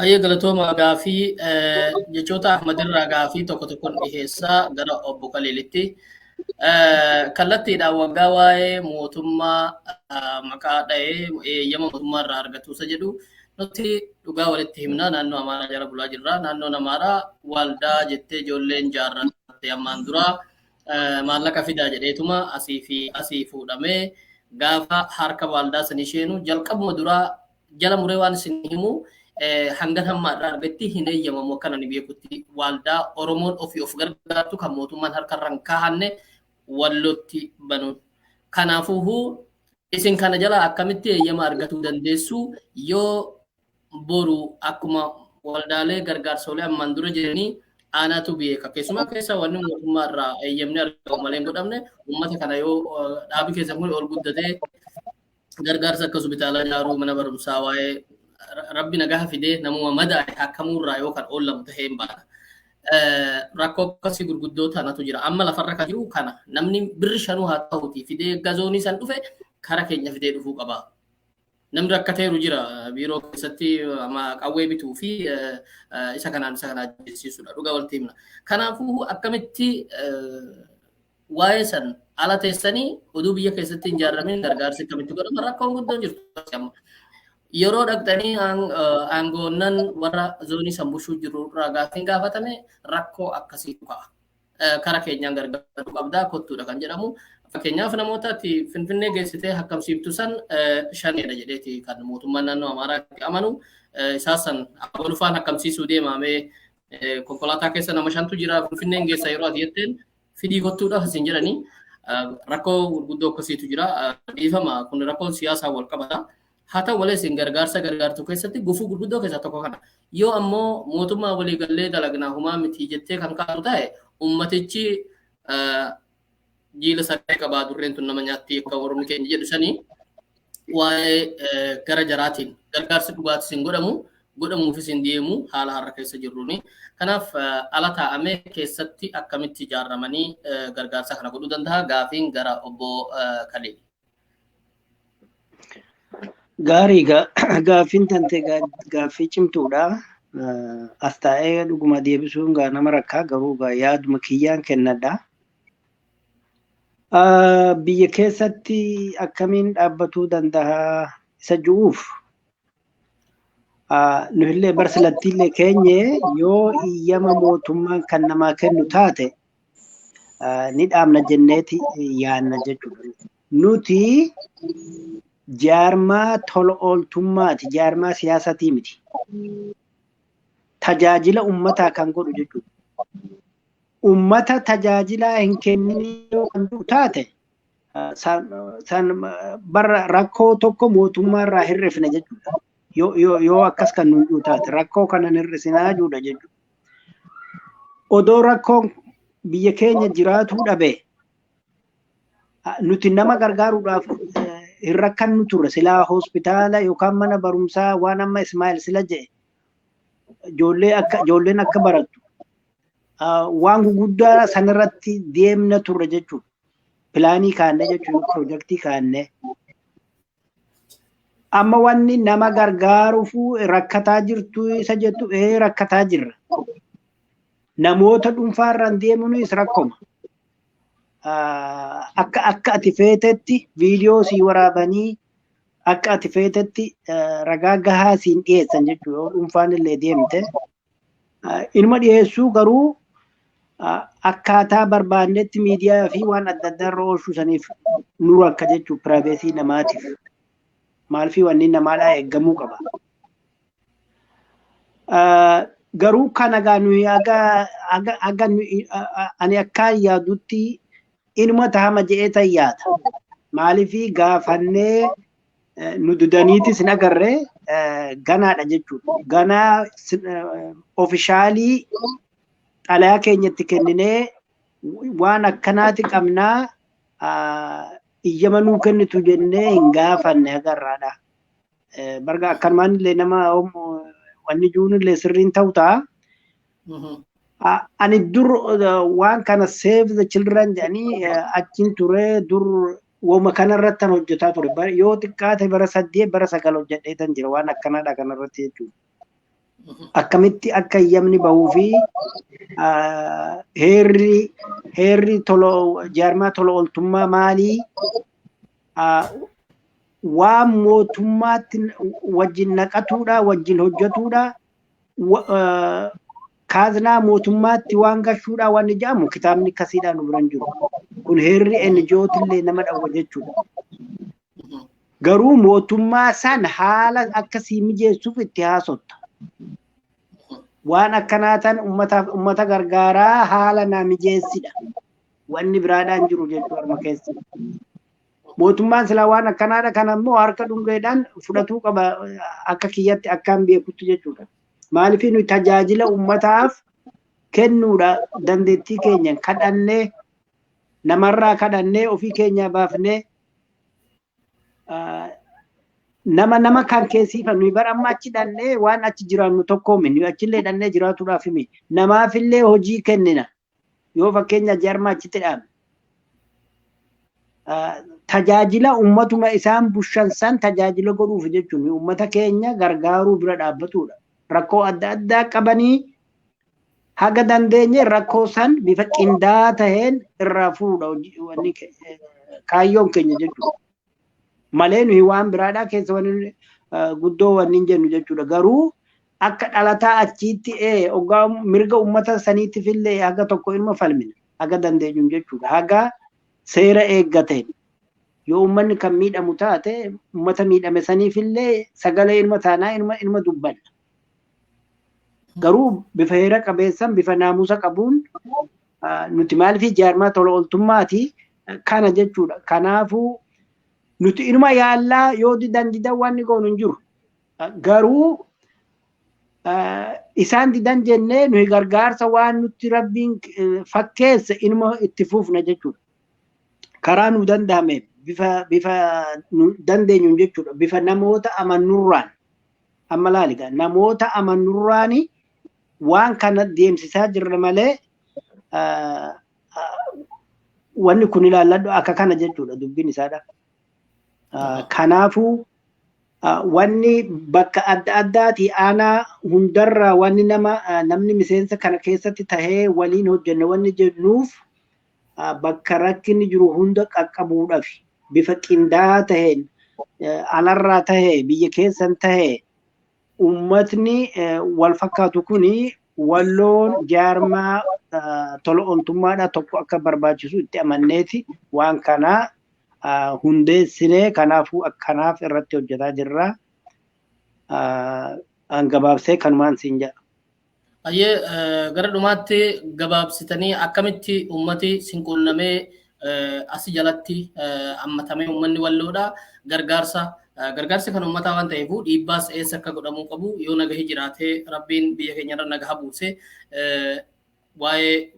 Ayyee galatooma gaafii jechoota Ahmadirraa gaafii tokko tokkoon dhiheessaa gara obbo Kaleelitti. Kallattiidhaan waggaa waa'ee mootummaa maqaa dha'ee eeyyama mootummaa irraa argatu isa jedhu nuti dhugaa walitti himna naannoo Amaaraa jala bulaa jirra. Naannoon Amaaraa waldaa jettee ijoolleen jaarratte ammaan dura maallaqa fidaa jedheetuma asii fi asii fuudhamee gaafa harka waldaa san isheenu jalqabuma duraa jala muree waan isin himu hanga hammaadhaa argatti hin eeyyamamu akkana ni beekutti waldaa Oromoon ofii of gargaartu kan mootummaan harka irraan kaahanne wallotti banuun. Kanaafuu isin kana jala akkamitti eeyyama argatuu dandeessu yoo boru akkuma waldaalee gargaarsolee ammaan dura jiranii aanaatu beeka. Keessumaa keessa wanni mootummaa irraa eeyyamni argamu malee hin godhamne uummata kana yoo dhaabi keessan kun ol guddatee gargaarsa akka hospitaalaa ijaaruu mana barumsaa waa'ee rabbi nagaa fidee namuma madaa'e akkamurraa yookaan oolamu tahee hin baana. Rakkoo akkasii gurguddoo tanatu jira. Amma lafarra kan jiru kana namni birri shanuu haa ta'uuti fidee gazoonii san dhufe kara keenya fidee dhufuu qaba. Namni rakkateeru jira biiroo keessatti qawwee bituu fi isa kanaan jechisiisudha. Dhugaa walitti himna. Kanaafuu akkamitti waa'ee san ala teessanii oduu biyya keessatti hin ijaaramin gargaarsi akkamitti godhama rakkoon guddoon jirtu. Yeroo dhaqxanii aangoonnan warra zoonii san bushuu jiru irraa gaafiin gaafatame rakkoo akkasii dhufa. Kara keenyaan gargaaruu qabdaa kottuudha kan jedhamu. Fakkeenyaaf namootatti Finfinnee geessitee hakkamsiiftu san shanidha jedheeti kan mootummaan naannoo Amaaraatti amanu. Isaa san golfaan hakkamsiisuu deemamee konkolaataa keessa nama shantu jira Finfinneen geessa yeroo ati jetteen fidii kottuudhaaf isin jedhanii rakkoo gurguddoo akkasiitu jira. Dhiifama kun rakkoon siyaasaa wal qabata. Haa ta'u malee isin gargaartu keessatti gufuu gurguddoo keessaa tokko kana. Yoo ammoo mootummaa waliigallee dalagnaa humaa miti jettee kan kaa'u ta'e ummatichi jiila saree qabaa durreen tun nama nyaatti akka Oromni keenya jedhu sanii waa'ee gara jaraatiin gargaarsi dhugaatis hin godhamuufis hin deemu haala har'a keessa jirruuni. Kanaaf ala taa'amee keessatti akkamitti ijaaramanii gargaarsa kana godhuu danda'a gaafiin gara obbo Kaleeli. Gaarii gaaffiin tante gaaffii cimtuudha. As taa'ee dhuguma deebisuun nama rakkaa garuu yaaduma kiyyaan kennadha. Biyya keessatti akkamiin dhaabbatuu danda'a isa ju'uuf nuhillee barsilattiillee keenye yoo iyyama mootummaan kan namaa kennu taate ni dhaabna jenneeti yaanna jechuudha. Nuti jaarmaa tola ooltummaati jaarmaa siyaasatii miti. Tajaajila ummataa kan godhu jechuudha. Ummata tajaajilaa hin kennine yoo kan taate san bara rakkoo tokko mootummaa irraa hir'ifne jechuudha. Yoo akkas kan nuyi taate rakkoo kana hir'isinaa jechuudha jechuudha. Odoo rakkoon biyya keenya jiraatuu dhabe nuti nama gargaaruudhaaf hin rakkannu turre silaa hospitaala yookaan mana barumsaa waan amma Ismaa'eel sila jedhe ijoolleen akka barattu waan guguddaa sanirratti deemna turre jechuudha. Pilaanii kaanne jechuudha piroojeektii kaanne. Amma wanni nama gargaaruuf rakkataa jirtu isa jettu rakkataa jirra. Namoota dhuunfaarraan deemuunis rakkoma. Akka ati feetetti viidiyoo sii waraabanii akka ati feetetti ragaa gahaa siin dhiyeessan jechuudha. Yoo dhuunfaan illee deemte ilma dhiyeessuu garuu akkaataa barbaannetti miidiyaa fi waan adda addaa irra oolchuu saniif nu rakka jechuudha piraayiveesii namaatiif. Maalfi wanni namaadhaa eeggamuu qaba. Garuu kana gaa nuyi ani akka yaadutti inuma tahama je'ee tayyaata. Maaliifi gaafannee nu dudaniitis hin agarre ganaadha jechuudha. Ganaa ofishaalii xalayaa keenyatti kenninee waan akkanaati qabnaa iyyama nuu kennitu jennee hin gaafanne agarraadha. Barga akkanumaan illee nama wanni juunillee sirriin ta'u ta'a. Ani dur waan kana save the children jedhanii achiin ture dur wama kanarratti kan hojjetaa ture. Yoo xiqqaate bara 8 bara 9 hojjedheetan jira waan akkanaadha kanarratti jechuudha. Akkamitti akka yamni bahuu fi heerri jaarmaa tola ooltummaa maalii waan mootummaatti wajjin naqatuudha wajjin hojjetuudha kaaznaa mootummaatti waan gashuudha waan jedhamu kitaabni akkasiidhaan nu biran jiru. Kun heerri NGO'tillee nama dhawwa jechuudha. Garuu mootummaa san haala akkasii mijeessuuf itti haasotta. Waan akkanaatan ummata gargaaraa haala naa mijeessidha. Wanni biraadhaan jiru jechuudha arma keessa. Mootummaan silaa waan akkanaadha kan ammoo harka dhungeedhaan fudhatuu qaba akka kiyyatti akkaan beekutti jechuudha. Maaliif nuyi tajaajila ummataaf kennuudha dandeettii keenya kadhannee namarraa kadhannee ofii keenya baafnee nama kan keessiif nuyi bara amma achi dhannee waan achi jiraannu tokko nuyi achillee dhannee jiraatuudhaaf himi namaafillee hojii kennina yoo fakkeenya jaarmaa achitti dhaabne tajaajila ummatuma isaan bushan san tajaajila godhuuf jechuun ummata keenya gargaaruu bira dhaabbatudha. Rakkoo adda addaa qabanii haga dandeenye rakkoo san bifa qindaa'aa taheen irraa fuudha wanni kaayyoon keenya jechuudha. Malee nuyi waan biraadhaa keessa wanni guddoo wanni jennu jechuudha. Garuu akka dhalataa achiitti ogaa mirga ummata saniitiifillee haga tokko ilma falmina haga dandeenyu jechuudha. Haga seera eeggateen yoo ummanni kan miidhamu taate ummata miidhame saniifillee sagalee ilma taanaa ilma dubbanna. Garuu bifa heera qabeessan bifa naamusa qabuun nuti maaliif jaarmaa tola ooltummaati kana jechuudha. Kanaafuu nuti ilma yaallaa yoo didan waan goonu hin jiru. Garuu isaan didan jennee nuyi gargaarsa waan nuti rabbiin fakkeesse ilma itti fuufna jechuudha. Karaa nu danda'ame bifa nu dandeenyu jechuudha. Bifa namoota amannurraan amma laaliga namoota amannurraani waan kana deemsisaa jirra malee wanni kun ilaalladhu akka kana jechuudha dubbiin isaadha. Kanaafuu wanni bakka adda addaati aanaa hundarraa wanni namni miseensa kana keessatti tahee waliin hojjenne wanni jennuuf bakka rakkinni jiru hunda qaqqabuudhaaf bifa qindaa'aa taheen alarraa tahee biyya keessan tahee ummatni wal fakkaatu kuni walloon jaarmaa tola ooltummaadha tokko akka barbaachisu itti amanneeti waan kana hundeessinee kanaafuu akkanaaf irratti hojjetaa jirra. Gabaabsee kanumaan siin jedha. Ayyee gara dhumaatti gabaabsitanii akkamitti ummati sinquunnamee asii jalatti hammatamee ummanni walloodha gargaarsi kan ummataa waan ta'eef dhiibbaas eessa akka godhamuu qabu yoo nagahi jiraatee rabbiin biyya keenya irra nagaha buuse waa'ee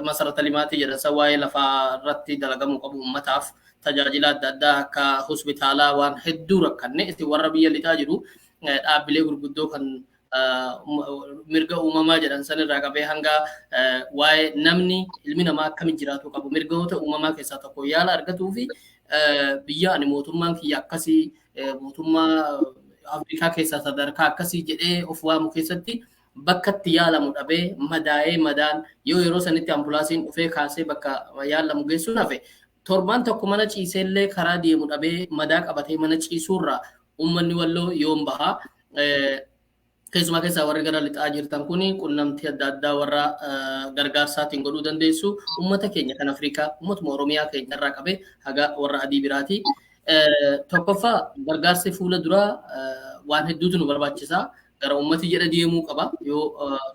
masarata limaatii jedhansa waa'ee lafaa irratti dalagamuu qabu ummataaf tajaajila adda addaa akka hospitaalaa waan hedduu rakkanne itti warra biyya lixaa jiru dhaabbilee gurguddoo kan mirga uumamaa jedhan sanirraa qabee hanga waa'ee namni ilmi namaa akkamitti jiraatu qabu mirgoota uumamaa keessaa tokko yaala argatuu fi biyya ani mootummaan kiyya akkasii mootummaa Afrikaa keessaa sadarkaa akkasii jedhee of waamu keessatti bakka itti yaalamu dhabee madaa'ee madaan yoo yeroo sanitti ambulaansiin dhufee kaasee bakka yaalamu geessuun hafe torbaan tokko mana ciiseellee karaa deemu dhabee madaa qabatee mana ciisuurraa uummanni walloo yoon bahaa keessumaa keessaa warri gara lixaa jirtan kuni qunnamtii adda addaa warra gargaarsaatiin godhuu dandeessu uummata keenya kan Afrikaa uummatuma Oromiyaa keenya irraa qabee haga warra adii biraati. Tokkoffaa gargaarsi fuula duraa waan hedduutu nu barbaachisaa gara uummati jedha deemuu qaba yoo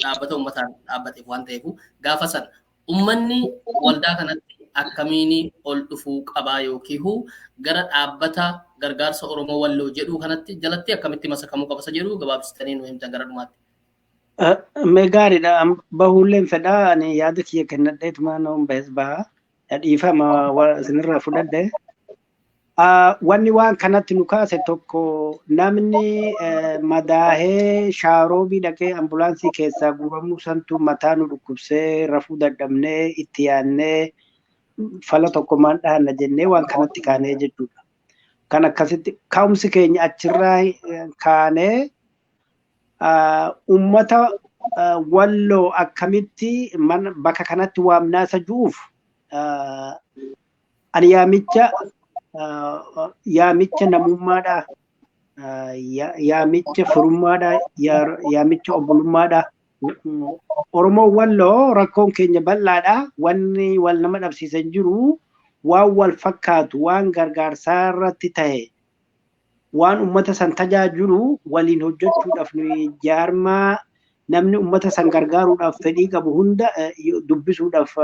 dhaabbata uummataan dhaabbateef waan ta'eef gaafa san uummanni waldaa kanatti akkamiin ol dhufuu qabaa yookiin gara dhaabbata gargaarsa Oromoo Walloo jedhu kanatti jalatti akkamitti masakamuu qabasa jedhu gabaabsitanii nu himtan gara dhumaatti. Meegaariidha bahuulleen fedhaa ani yaada kiyya kennadheetuma noon bees baha dhiifama isinirraa fudhadhe. Wanni waan kanatti nu kaase tokko namni madaahee shaaroobii dhaqee ambulaansii keessaa guuramuu santu mataa nu dhukkubsee rafuu dadhabnee itti yaannee fala tokko maan dhahanna jennee waan kanatti kaanee jechuudha. Kan akkasitti ka'umsi keenya achirraa kaanee ummata walloo akkamitti bakka kanatti waamnaasa ju'uuf ani yaamicha namummaadha, yaamicha firummaadha, yaamicha obbolummaadha. Oromoo walloo rakkoon keenya bal'aadha. Wanni wal nama dhabsiisan jiru waan wal fakkaatu, waan gargaarsaa irratti ta'e, waan ummata san tajaajilu waliin hojjechuudhaaf nu jaarmaa namni ummata san gargaaruudhaaf fedhii qabu hunda dubbisuudhaaf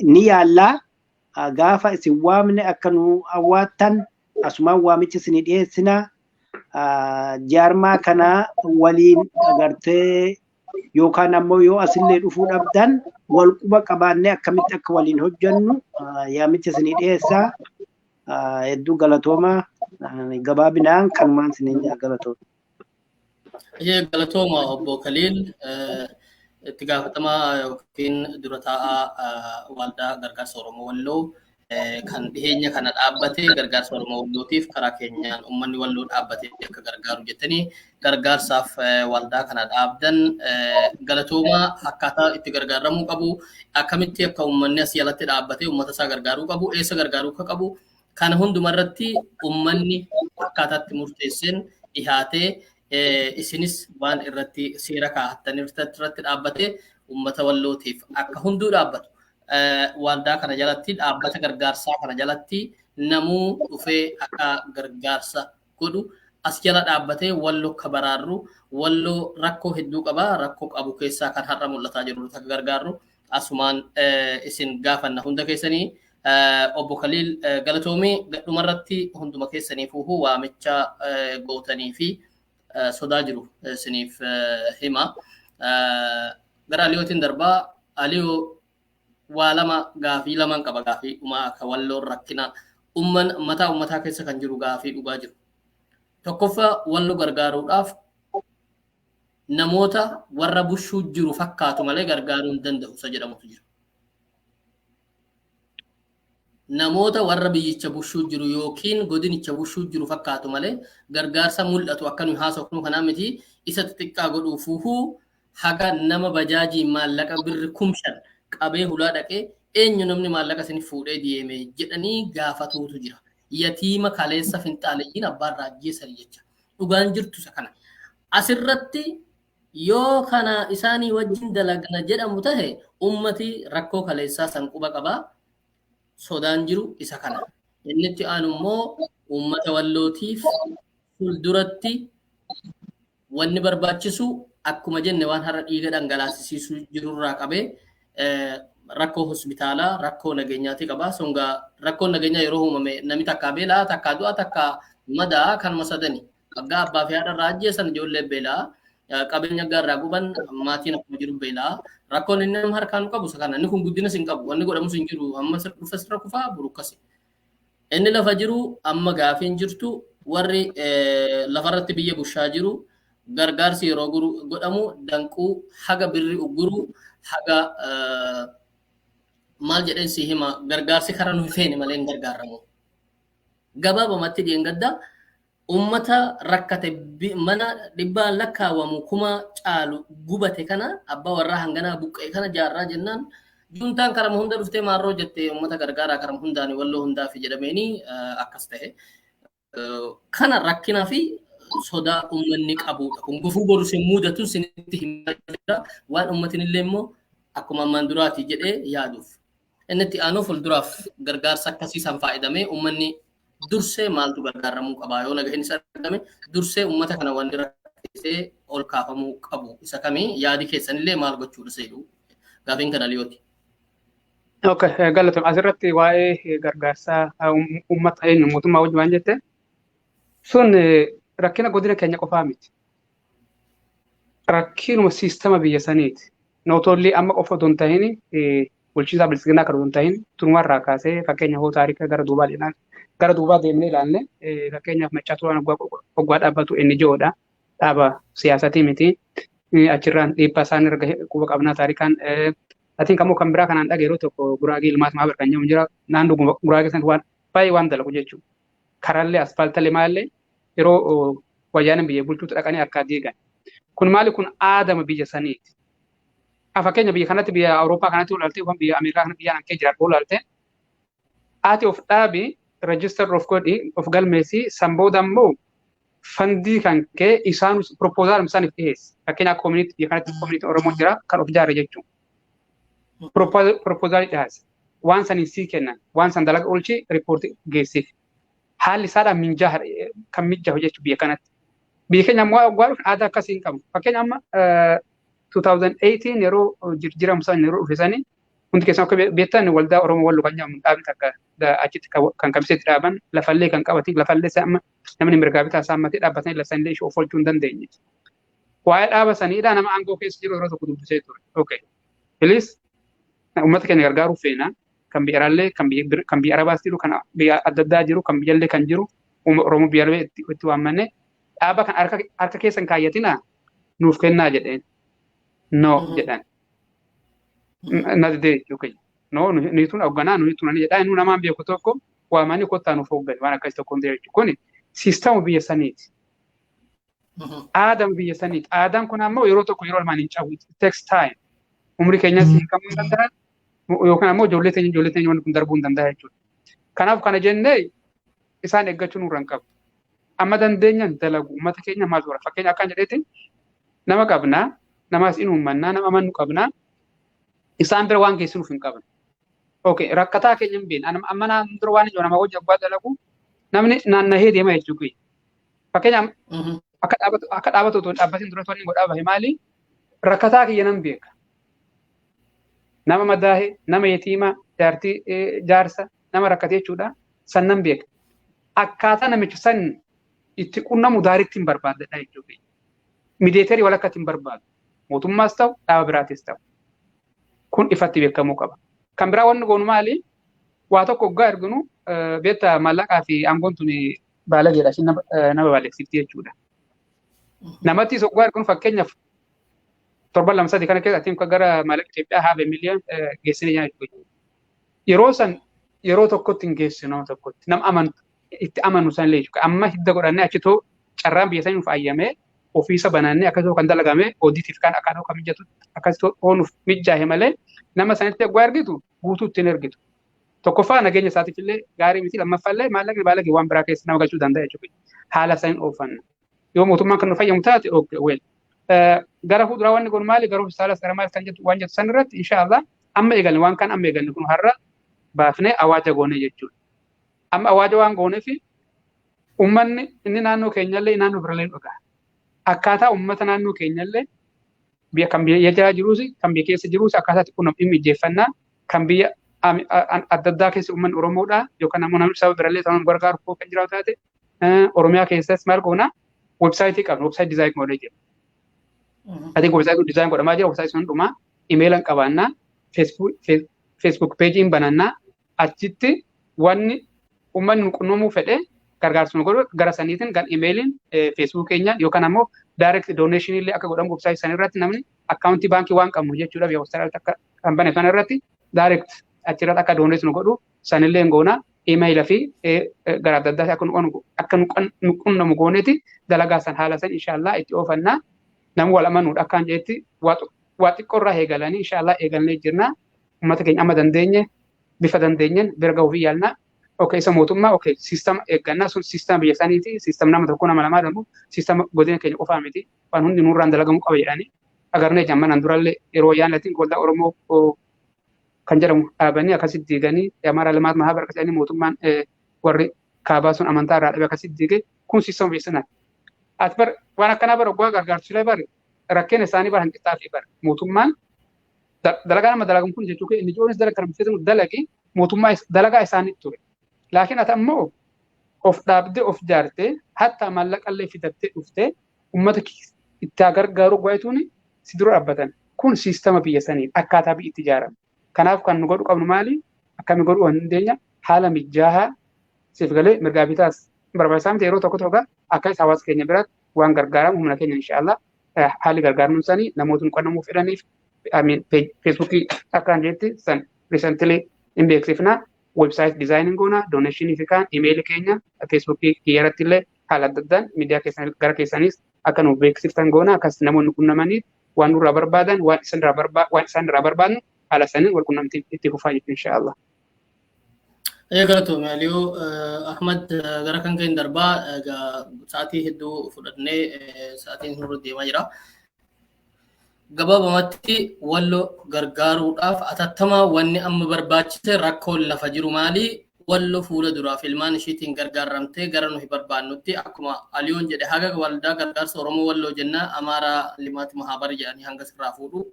ni yaallaa. Gaafa isin waamne akka nu awwaattan asumaan waamicha isin dhiyeessina. Jaarmaa kana waliin agartee yookaan ammoo yoo asillee dhufuu dhabdan wal quba qabaannee akkamitti akka waliin hojjennu yaamicha isin dhiyeessaa. Hedduu galatooma. Gabaabinaan kanumaan isin galatooma. Galatooma obbo Khalil. Itti gaafatamaa yookiin dura taa'aa waldaa gargaarsa Oromoo Walloo kan dhiheenya kana dhaabbatee gargaarsa Oromoo Wallootiif karaa keenyaan uummanni Walloo dhaabbatee akka gargaaru jettanii gargaarsaaf waldaa kana dhaabdan galatoomaa akkaataa itti gargaaramuu qabu akkamitti akka uummanni asii alatti dhaabbatee uummata isaa gargaaruu qabu eessa gargaaruu akka qabu kana hundumarratti uummanni akkaataatti murteesseen dhihaatee isinis waan irratti seera kaa'atan irratti dhaabbatee uummata Wallootiif akka hunduu dhaabbatu waldaa kana jalatti dhaabbata gargaarsaa kana jalatti namuu dhufee akka gargaarsa godhu as jala dhaabbatee Walloo akka baraarru Walloo rakkoo hedduu qaba rakkoo qabu keessaa kan har'a mul'ataa jiru akka gargaarru asumaan isin gaafanna hunda keessanii obbo Khalil galatoomii gadhumarratti hunduma keessaniifuu waamicha gootanii fi sodaa jiru isiniif hima. Gara Aliyootiin darbaa Aliyoo waa lama gaafii lamaan qaba gaafii dhumaa akka Walloon rakkina mataa uummataa keessa kan jiru gaafii dhugaa jiru. Tokkoffaa Walloo gargaaruudhaaf namoota warra bushuu jiru fakkaatu malee gargaaruu hin danda'u isa jedhamutu jira. Namoota warra biyyicha bushuu jiru yookiin godinicha bushuu jiru fakkaatu malee gargaarsa mul'atu akka nu haasofnu kanaa miti isa xixiqqaa godhuufuuhuu haga nama bajaajii maallaqa birri 5,000 qabee hulaa dhaqee eenyu namni maallaqa isin fuudhee deeme jedhanii gaafatuutu jira. Yatiima kaleessa finxaalayyiin abbaan raajjeessan jecha. Dhugaan jirtu isa kana. Asirratti yoo kana isaanii wajjin dalagna jedhamu tahe ummati rakkoo kaleessaa san quba qabaa. Sodaan jiru isa kana. Inni itti aanu immoo uummata Wallootiif fuulduratti wanni barbaachisu akkuma jenne waan har'a dhiiga dhangalaasisiisuu jirurraa qabee rakkoo hospitaalaa rakkoo nageenyaati qaba. Songaa rakkoo nageenyaa yeroo uumame namni takkaa beelaa takkaa du'a takkaa madaa kanuma sadani. Waggaa abbaa fi haadha irraa ajjeesan ijoollee beelaa qabeenya gaarraa guban maatiin akkuma jiru beelaa. Rakkoon inni nama harkaan qabu isa kana inni kun guddina sin qabu wanni godhamu sin jiru amma dhufa sirra kufaa burukkasi. Inni lafa jiru amma gaafiin jirtu warri lafarratti biyya bushaa jiru gargaarsi yeroo godhamu danquu haga birri ugguru haga maal jedheen si hima gargaarsi karaa nu feene malee hin gargaaramu. Gabaabamatti dheengadda ummata rakkate mana dhibbaan lakkaawamu kuma caalu gubate kana abbaa warraa hanganaa buqqee kana jaarraa jennaan juntaan karama hunda dhuftee maarroo jettee ummata gargaaraa karama hundaan Walloo hundaa fi jedhameeni akkas ta'e kana rakkinaa fi sodaa uummanni qabudha. Kun gufuu boru sin mudatu sinitti himudha waan uummatiin illee immoo akkuma ammaan duraati jedhee yaaduuf. Inni itti aanuu fuulduraaf gargaarsa akkasiisan faayidamee uummanni dursee maaltu gargaaramuu qaba yoo nagaheen isa argame dursee uummata kana wanti rakkisee ol kaafamuu qabu isa kamii yaadi keessanillee maal gochuudha seedhu gaafiin kana Aliyooti. Okay, galatoomaa asirratti waa'ee gargaarsaa uummata mootummaa wajjin waan jette sun rakkina godina keenya qofaa miti. Rakkinuma siistama biyya saniiti. Nootollee amma qofa otoo hin ta'in bulchiinsa bilisiginaa kan hin ta'in turumarraa kaasee fakkeenya hoo taarika gara duubaa deemnee ilaalle fakkeenyaaf Maccaa Tuulaan waggaa dhaabbatu inni ji'oodha. Dhaaba siyaasatii miti. Achirraan dhiibbaa isaan erga quba qabnaa taarikaan atiin kamuu kan biraa kanaan dhage yeroo tokko Guraagee Ilmaas Maabar kan jedhamu jira. Naannoo Guraagee san baay'ee waan dalagu jechuudha. Karaallee asfaaltallee maallee yeroo wayyaaneen biyya bulchuutti dhaqanii akka diigan. Kun maali kun aadama biyya saniiti. Fakkeenya biyya kanatti biyya Awurooppaa kanatti olaaltee yookaan biyya Ameerikaa kanatti biyya nankee jiraatu olaaltee ati of dhaabi register of godhi of galmeessi sanbooda immoo fandii kan kee isaan proposal isaaniif dhiyeessi. Fakkeenya community biyya kanatti community Oromoo jira kan of ijaare jechuudha. Proposal dhiyaase waan sanii sii kennan waan san dalaga oolchi riippoortii geessiif. Haalli isaadhaan minjaa kan mijaa'u jechuudha biyya kanatti. Biyya keenya ammoo waggaa aadaa akkasii hin qabu. Fakkeenya amma 2018 yeroo jijjiiramu san yeroo dhufesanii hundi keessan akka beektan waldaa Oromoo Walloo kan jedhamu dhaabni takka achitti kan qabsiisetti dhaaban lafallee kan qabati lafallee amma namni mirgaa bitaa saammatee dhaabbatanii lasanillee ishee of oolchuu hin dandeenye. Waa'ee dhaaba saniidhaa nama aangoo keessa jiru yeroo tokko dubbisee ture. Okay. Bilis uummata keenya gargaaruuf feena kan biyya alaallee kan biyya Arabaas jiru kan biyya adda addaa jiru kan biyyallee kan jiru Oromoo biyyallee itti waammanne dhaaba kan harka keessan kaayyatina nuuf kennaa jedheen. No jedhan. Nadi okay. No niitun hoogganaa niitun ani jedhaa inni namaan beeku tokko waamanii kottaa nuuf hooggani waan akkasii tokko hundee jechuudha. Kuni siistama biyya saniiti. Aadaan biyya saniiti. Aadaan kun ammoo yeroo tokko yeroo lamaan hin cabu. It takes time. Umrii keenyas hiikamuu hin danda'an yookaan ammoo ijoollee teenya wanti kun darbuu hin danda'a jechuudha. Kanaaf kana jennee isaan eeggachuu nurra hin qabu. Amma dandeenyaan dalagu uummata keenya maal tura fakkeenya akkaan jedheetiin nama qabnaa namaas in uummannaa nama amannu qabnaa isaan bira waan geessinuuf hin qaban. Okay, rakkataa keenya hin beekne amma naan dura waan ijoo nama hojii abbaa dalagu namni naannahee deema jechuudha. Fakkeenya akka dhaabatu otoo dhaabbatiin dura toonni godhaa bahe maali rakkataa kiyya nan beeka. Nama madaa'e, nama yetiimaa, jaarsa, nama rakkate jechuudha. San nan beeka. Akkaataa namicha san itti qunnamu daariitti hin barbaadadha jechuudha. Mideetarii walakkatti hin barbaadu. Mootummaas ta'u, dhaaba biraatis ta'u. Kun ifatti beekamuu qaba. Kan biraa wanni goonu maali? Waa tokko hoggaa erginu beektaa maallaqaa fi aangoon tuni baalageedha. Ishiin nama baaleessifti jechuudha. Namattis hoggaa erginu fakkeenyaaf torban lama sadii kana keessatti gara maallaqa Itoophiyaa haala miliyoon geessine jechuudha. Yeroo san yeroo tokkotti hin geessinu nama tokkotti nama itti amanu san illee jechuudha. Amma hidda godhannee achitoo carraan biyya sanii nuuf ayyamee ofiisa banannee akkasuma kan dalagame oodiitiif kan akkaataa kan mijatu akkasitoo oonuuf mijaahe malee nama sanitti hoggaa ergitu guutuutti hin ergitu. Tokkoffaa nageenya isaatiif illee gaarii miti lammaffaa illee maallaqni baalagee waan biraa keessa nama galchuu danda'a jechuudha. Haala saniin oofanna. Yoo mootummaan kan nu fayyamu taate gara fuulduraa wanni kun maali garuu saalas gara maal kan jettu waan jettu san irratti inshaallah amma eegalle waan kan amma eegalle kun har'a baafnee awaaja goone jechuudha. Amma awaaja waan gooneef uummanni inni naannoo keenyallee naannoo birallee dhugaa. Akkaataa uummata naannoo keenyallee biyya kan biyya jala jiruus kan biyya keessa jiruus akkaataatti kun dhimmi ijjeeffannaa kan biyya adda addaa keessa uummanni Oromoodhaa yookaan ammoo namni saba birallee ta'an gargaaru koo kan jiraatu taate Oromiyaa keessas maal goona websaayitii qabna websaayitii dizaayin godhee jira. Ati websaayitii dizaayin godhamaa jira websaayitii sun dhumaa imeelan qabaannaa feesbuuk peejiin banannaa achitti wanni uummanni nu qunnamuu fedhe gargaarsuma godhu gara saniitiin kan imeeliin feesbuuk keenya yookaan ammoo direct donation illee akka godhamu websaayitii san irratti namni akkaawuntii baankii waan qabnu jechuudha biyya websaayitii akka kan bane sana irratti direct achirratti akka donation godhu sanillee goona imeela fi gara adda addaa akka nu qunnamu gooneeti dalagaa san haala san inshaallah itti oofannaa namni wal amanuudha akkaan jeetti waa xiqqoorraa eegalanii inshaallah eegalnee jirna uummata keenya amma dandeenye bifa dandeenyeen bira gahuu fi yaalna. Okay, isa mootummaa okay sistema eeggannaa sun sistema biyya saniiti sistema nama tokko nama lamaa dambu sistema godina keenya qofaa miti waan hundi nurraan dalagamuu qaba jedhanii agarnee jammanaan durallee yeroo yaalatiin waldaa Oromoo kan jedhamu dhaabanii akkasitti diiganii Amaara Limaat Maabar akkasii mootummaan warri kaabaa sun amantaa irraa dhabe akkasitti diige kun sistema biyya sanaa. Ati bar waan akkanaa bara oggaa gargaarsulee bar rakkeen isaanii bar hanqixaa fi bar mootummaan dalagaa nama dalagamu kun jechuun inni ijoonis dalagaa kan bifa dalagi mootummaa dalagaa isaaniitti ture. Laakiin ati ammoo of dhaabdee of jaartee hatta maallaqallee fidattee dhuftee uummata itti gargaaru go'etuun si dura dhaabbatan kun siistama biyya sanii akkaataa biyyi itti ijaarame Kanaaf kan nu godhu qabnu maali? Akkami godhuu dandeenya? Haala mijaa'aa siif galee mirgaa bitaas barbaachisaa miti yeroo tokko tokko akka isa hawaasa keenya biratti waan gargaaramu humna keenya inshaallah haalli gargaarnu sanii namootni qonnamuu fedhaniif feesbuukii akkaan jetti san riisantilee hin beeksifna websaayit dizaayin goona dooneeshinii fi kaan imeeli keenya feesbuukii kiyyaratti illee haala adda addaan miidiyaa keessan gara keessanis akka nu beeksiftan goona akkas namoonni qunnamanii waan nurraa barbaadan waan isaan irraa barbaadnu haala saniin wal qunnamtii itti fufaa jechuudha inshaallah. Galatoomii Aliyoo Ahmad gara kan keen darbaa sa'aatii hedduu fudhannee sa'aatiin nurra deemaa jira. Gabaabumatti Walloo gargaaruudhaaf atattamaa wanni amma barbaachise rakkoon lafa jiru maali? Walloo fuula duraaf ilmaan ishiitiin gargaaramtee gara nuyi barbaannutti akkuma Aliyoon jedhe haga waldaa gargaarsa Oromoo Walloo jennaa Amaaraa Limaati Mahaabar jedhanii hanga sirraa fuudhu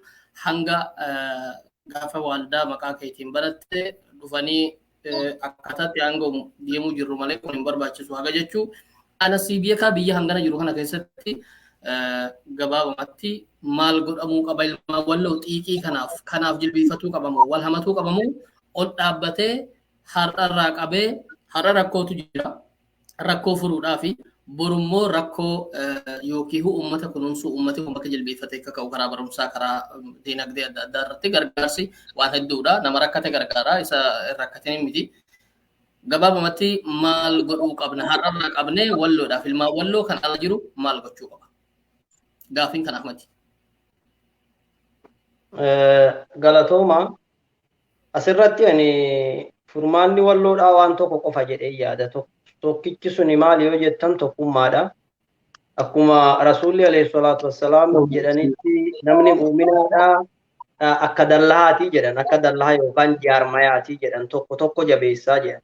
hanga gaafa waldaa maqaa keetiin baratte dhufanii akkataatti hanga deemuu jirru malee kun hin barbaachisu haga jechuu ana CBK biyya hangana jiru kana keessatti gabaabumatti maal godhamuu qaba ilmaan Walloo xiiqii kanaaf jilbiifatuu qabamu wal hamatuu qabamu ol dhaabbatee har'arraa qabee har'a rakkootu jira rakkoo furuudhaa fi borummoo rakkoo yookiin uummata kunuunsuu uummati bakka jilbiifatee akka ka'u karaa barumsaa karaa diinagdee adda addaa irratti gargaarsi waan hedduudha nama rakkate gargaaraa isa rakkateen miti gabaabumatti maal godhuu qabna har'arraa qabnee Walloodhaaf ilmaan Walloo kan ala jiru maal gochuu qaba gaafiin kan Ahmadi. Galatooma asirratti ani furmaanni Walloodhaa waan tokko qofa jedhee yaada tokkichi suni maali yoo jettan tokkummaadha. Akkuma Rasuulli alayhi salaatu wassalaam jedhanitti namni muuminaadha akka dallahaati jedhan akka dallaha yookaan jaarmayaati jedhan tokko jabeessaa jedhan.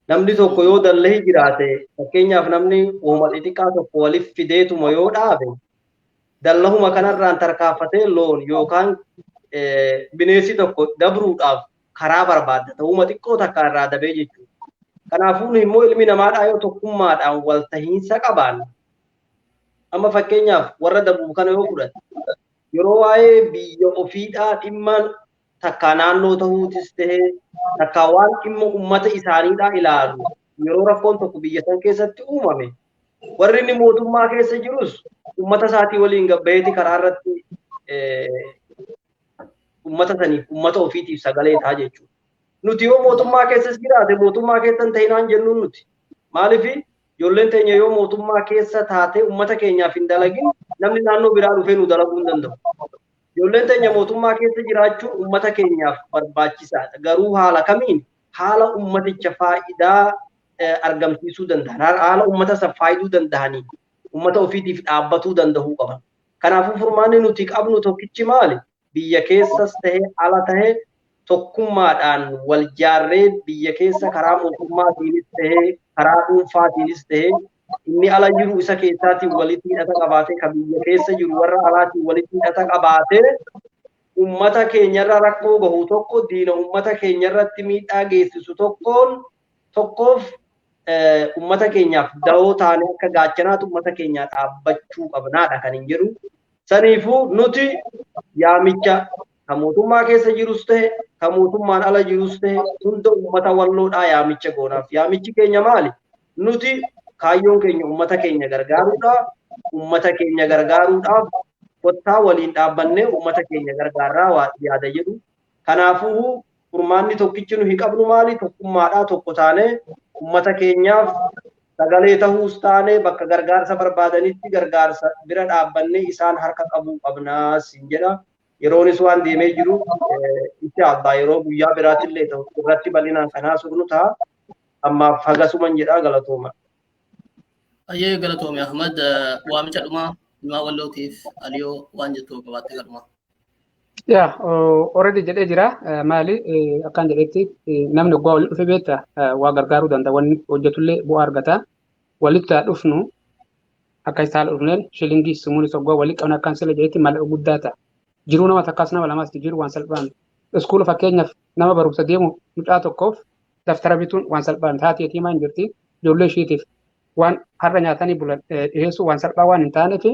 Namni tokko yoo dallahii jiraate fakkeenyaaf namni uuma xixiqqaa tokko waliif fideetuma yoo dhaabe dallahuma kanarraan tarkaanfatee loon yookaan bineensi tokko dabruudhaaf karaa barbaaddata uuma xiqqoo takka irraa dabee jechuudha. Kanaafuu immoo ilmi namaadhaa yoo tokkummaadhaan wal tahiinsa qabaan amma fakkeenyaaf warra dabuu kana yoo fudhate yeroo waa'ee biyya ofiidhaa dhimma takka naannoo ta'uutis tahee takka waan dhimma uummata isaaniidhaa ilaalu yeroo rakkoon tokko biyya san keessatti uumame warri inni mootummaa keessa jirus uummata isaatii waliin gabbayeeti karaa irratti uummata saniif uummata ofiitiif sagalee ta'a jechuudha. Nuti yoo mootummaa keessas jiraate mootummaa keessan ta'inaan jennuun nuti maaliif ijoolleen teenya yoo mootummaa keessa taate uummata keenyaaf hin dalagin namni naannoo biraa dhufee nu dalaguu hin danda'u. Ijoolleen teenya mootummaa keessa jiraachuun uummata keenyaaf barbaachisaadha. Garuu haala kamiin haala uummaticha faayidaa argamsiisuu danda'an haala uummata isa faayiduu danda'anii uummata ofiitiif dhaabbatuu danda'uu qaban. Kanaafuu furmaanni nuti qabnu tokkichi maali? Biyya keessas tahee ala tahee tokkummaadhaan wal jaarree biyya keessa karaa mootummaatiinis tahee karaa dhuunfaatiinis tahee inni ala jiru isa keessaatiin walitti hidhata qabaatee kan biyya keessa jiru warra alaatiin walitti hidhata qabaatee uummata keenyarra rakkoo gahu tokko diina uummata keenyarratti miidhaa geessisu tokkoof uummata keenyaaf da'oo taane akka gaachanaatu uummata keenyaa dhaabbachuu qabnaadha kan hin jedhu. Saniifuu nuti yaamicha kan mootummaa keessa jirus ta'e kan mootummaan ala jirus ta'e hunda uummata Walloodhaa yaamicha goonaaf. Yaamichi keenya maali? Nuti kaayyoon keenya uummata keenya gargaaruudhaaf kottaa waliin dhaabbannee uummata keenya gargaaraa waa yaada jedhu. Kanaafuu furmaanni tokkichi nuyi qabnu maali? Tokkummaadhaa tokko taanee uummata keenyaaf sagalee ta'uus taanee bakka gargaarsa barbaadanitti gargaarsa bira dhaabbannee isaan harka qabuu qabnaa siin jedha. Yeroonis waan deemee jiru itti abbaa yeroo guyyaa biraatillee ta'u irratti bal'inaan kanaa sugnu ta'a. Ammaaf hagasuman jedhaa galatooma. Ayyee galatoome Ahmad waamicha dhumaa ilmaan Wallootiif Aliyoo waan jettu qabaatte galuma. Yaa already jedhee jira maali akkaan jedhetti namni oggaa walitti dhufe beekta waa gargaaruu danda'a wanni hojjetullee bu'aa argata walitti dhufnu akka isaan dhufneen shilingii sumuunis oggaa walitti qabna akkaan sila jedhetti mallaqa guddaa ta'a. Jiruu nama takkaas nama lamaas jiru waan salphaan iskuula fakkeenyaaf nama barumsa deemu mucaa tokkoof daftara bituun waan salphaan taatee yatiimaa hin jirti ijoollee ishiitiif waan har'a nyaatanii bulan dhiyeessuu waan salphaa waan hin taaneef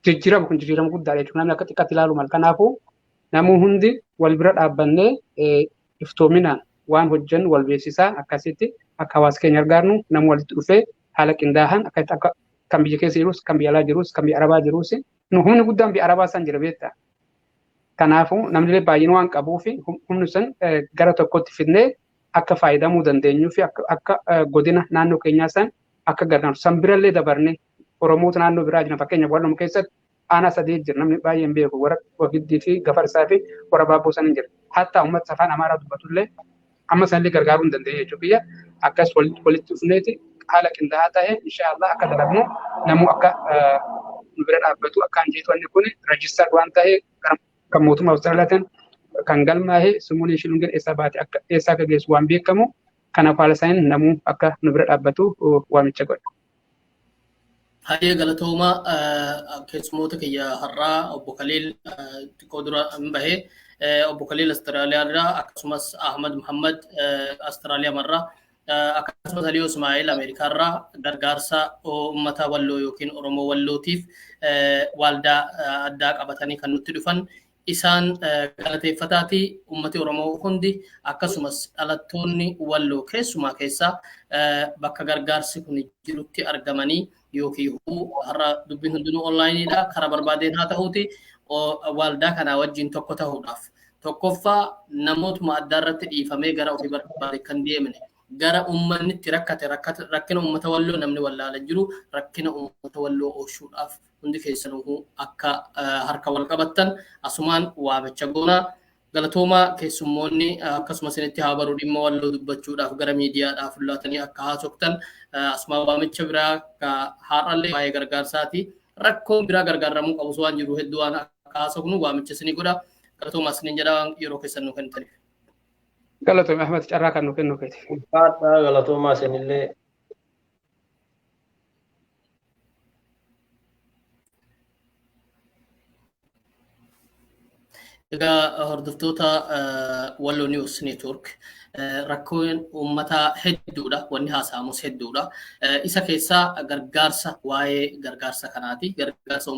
jijjiirama kun jijjiirama guddaadha jechuudha namni akka xiqqaatti ilaalu mal kanaafuu namuu hundi wal bira dhaabbannee iftoominaan waan hojjennu wal beeksisaa akkasitti akka hawaasa keenya gargaarnu namuu walitti dhufee haala qindaa'aan akka kan biyya keessa jirus kan biyya alaa jirus kan biyya arabaa jirus nu humni guddaan biyya arabaa san jira beektaa. Kanaafuu namni baay'ina waan qabuuf humni sun gara tokkotti fidnee akka fayyadamuu dandeenyuu fi akka godina naannoo keenyaa san akka gargaaru san birallee dabarnee Oromoota naannoo biraa jiran fakkeenyaaf Walloo keessatti aanaa sadii jira namni baay'een beeku warra Wagiddii fi Gafarsaa fi warra Baabboo san hin jira. Hatta uummata afaan Amaaraa dubbatullee amma sanillee gargaaruu hin dandeenye jechuudha biyya akkas walitti dhufneeti haala qindaa'aa ta'e inshaallah akka dalagnu namuu akka nu bira dhaabbatu akka anjeetonni kun reejistar waan ta'e kan mootummaa Awustiraaliyaatiin kan galmaa'e sumuun shilungeen eessaa baate akka eessaa akka geessu waan beekamu kanaaf haala isaaniin namuu akka nu bira dhaabbatu waamicha godha. Hayyee galatoomaa keessummoota kiyya har'aa obbo Khalil xiqqoo dura hin bahee obbo Khalil Awustiraaliyaa irraa akkasumas Ahmad Muhammad Awustiraaliyaa marraa akkasumas Aliyoo Ismaa'eel Ameerikaa irraa gargaarsa uummata Walloo yookiin Oromoo Wallootiif waldaa addaa qabatanii kan nutti dhufan isaan galateeffataati uummati Oromoo hundi akkasumas dhalattoonni Walloo keessumaa keessaa bakka gargaarsi kun jirutti argamanii yookiin har'a dubbiin hundinuu onlaayiniidha karaa barbaadeen haa ta'uuti waldaa kanaa wajjin tokko ta'uudhaaf tokkoffaa namootuma addaa irratti dhiifamee gara ofii barbaade kan deemne gara uummannitti rakkina uummata Walloo namni wallaala jiru rakkina uummata Walloo oolchuudhaaf hundi keessanuu akka harka wal qabattan asumaan waamicha goonaa galatoomaa keessummoonni akkasumas isinitti haa baruu dhimma Walloo dubbachuudhaaf gara miidiyaadhaaf laatanii akka haasoftan asumaan waamicha biraa har'allee waa'ee gargaarsaati rakkoon biraa gargaaramuu qabu waan jiru hedduu waan akka haasofnu waamicha isinii godha galatoomaa isiniin jedha yeroo keessan nu kennitaniif. Galatoomaa Ahmad carraa kan nu kennu keeti. Galatoomaa isinillee. Egaa hordoftoota Walloo News Network rakkoon uummataa hedduudha wanni haasa'amus hedduudha isa keessaa gargaarsa waa'ee gargaarsa kanaati gargaarsa